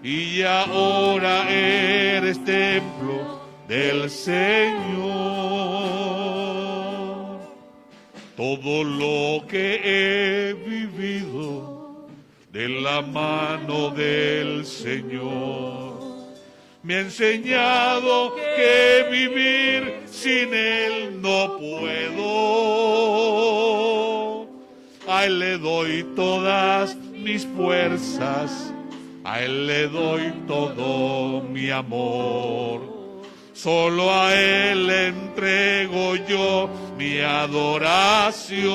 Y ahora eres templo del Señor. Todo lo que he vivido de la mano del Señor me ha enseñado que vivir sin Él no puedo. A Él le doy todas mis fuerzas, a Él le doy todo mi amor. Solo a Él le entrego yo mi adoración,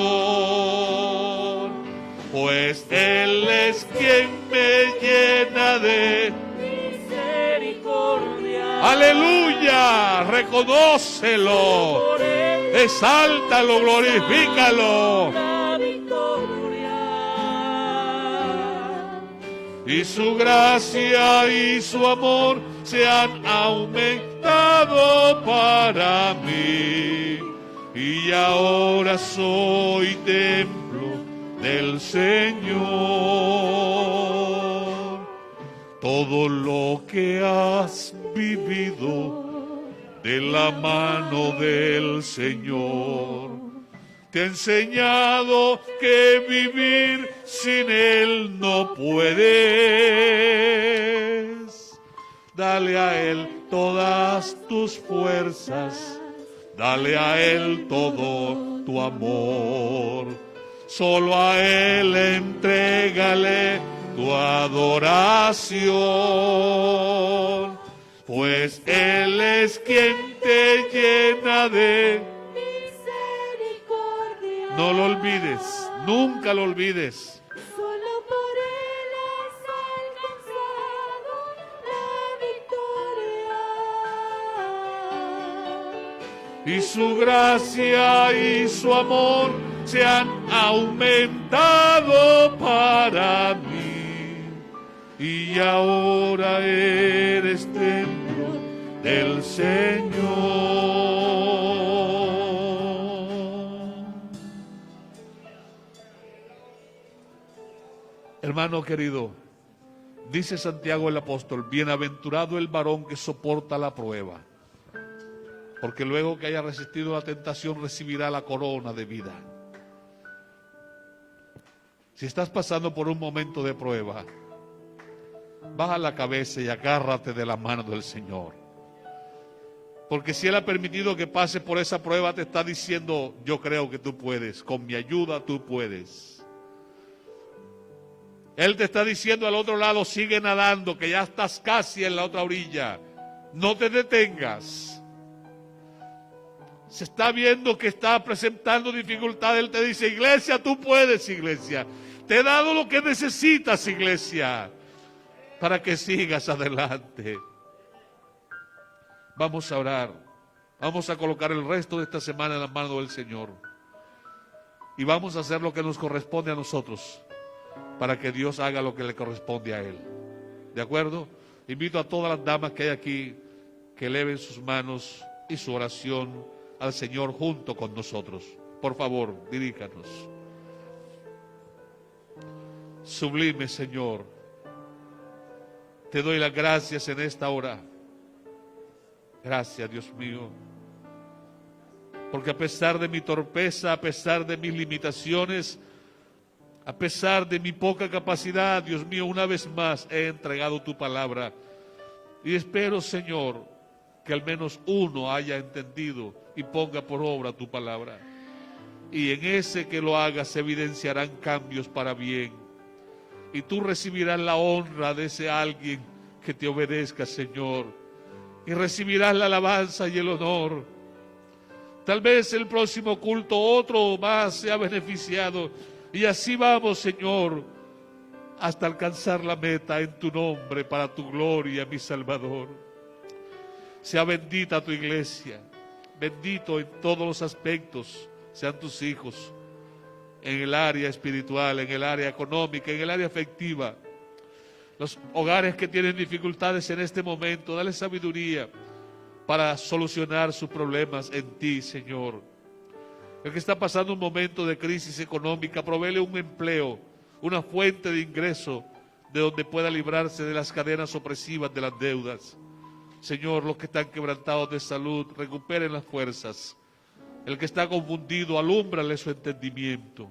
pues Él es quien me llena de ¡aleluya! Reconócelo, exáltalo, glorifícalo. Y su gracia y su amor se han aumentado para mí. Y ahora soy templo del Señor. Todo lo que has vivido de la mano del Señor te ha enseñado que vivir sin Él no puedes. Dale a Él todas tus fuerzas, dale a Él todo tu amor. Solo a Él entrégale tu adoración, pues Él es quien te llena de misericordia. No lo olvides, nunca lo olvides. Solo por Él has alcanzado la victoria. Y su gracia y su amor se han aumentado para mí. Y ahora eres templo del Señor. Hermano querido, dice Santiago el apóstol, bienaventurado el varón que soporta la prueba, porque luego que haya resistido la tentación recibirá la corona de vida. Si estás pasando por un momento de prueba, baja la cabeza y agárrate de la mano del Señor. Porque si Él ha permitido que pases por esa prueba, te está diciendo, yo creo que tú puedes, con mi ayuda tú puedes. Él te está diciendo al otro lado, sigue nadando, que ya estás casi en la otra orilla. No te detengas. Se está viendo que está presentando dificultades. Él te dice, iglesia, tú puedes, iglesia. Te he dado lo que necesitas, iglesia, para que sigas adelante. Vamos a orar. Vamos a colocar el resto de esta semana en las manos del Señor. Y vamos a hacer lo que nos corresponde a nosotros, para que Dios haga lo que le corresponde a Él. ¿De acuerdo? Invito a todas las damas que hay aquí que eleven sus manos y su oración al Señor junto con nosotros. Por favor, diríjanos. Sublime Señor, te doy las gracias en esta hora. Gracias, Dios mío, porque a pesar de mi torpeza, a pesar de mis limitaciones, a pesar de mi poca capacidad, Dios mío, una vez más he entregado tu palabra. Y espero, Señor, que al menos uno haya entendido y ponga por obra tu palabra. Y en ese que lo haga se evidenciarán cambios para bien. Y tú recibirás la honra de ese alguien que te obedezca, Señor. Y recibirás la alabanza y el honor. Tal vez el próximo culto otro más sea beneficiado. Y así vamos, Señor, hasta alcanzar la meta en tu nombre, para tu gloria, mi Salvador. Sea bendita tu iglesia, bendito en todos los aspectos, sean tus hijos, en el área espiritual, en el área económica, en el área afectiva. Los hogares que tienen dificultades en este momento, dale sabiduría para solucionar sus problemas en ti, Señor. El que está pasando un momento de crisis económica, provéele un empleo, una fuente de ingreso de donde pueda librarse de las cadenas opresivas de las deudas. Señor, los que están quebrantados de salud, recuperen las fuerzas. El que está confundido, alúmbrale su entendimiento.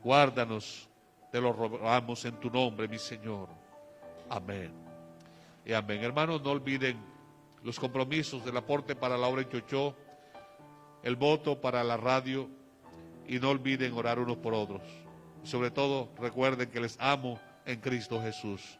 Guárdanos, te lo rogamos en tu nombre, mi Señor. Amén. Y amén. Hermanos, no olviden los compromisos del aporte para la obra en Chochó, el voto para la radio, y no olviden orar unos por otros. Sobre todo, recuerden que les amo en Cristo Jesús.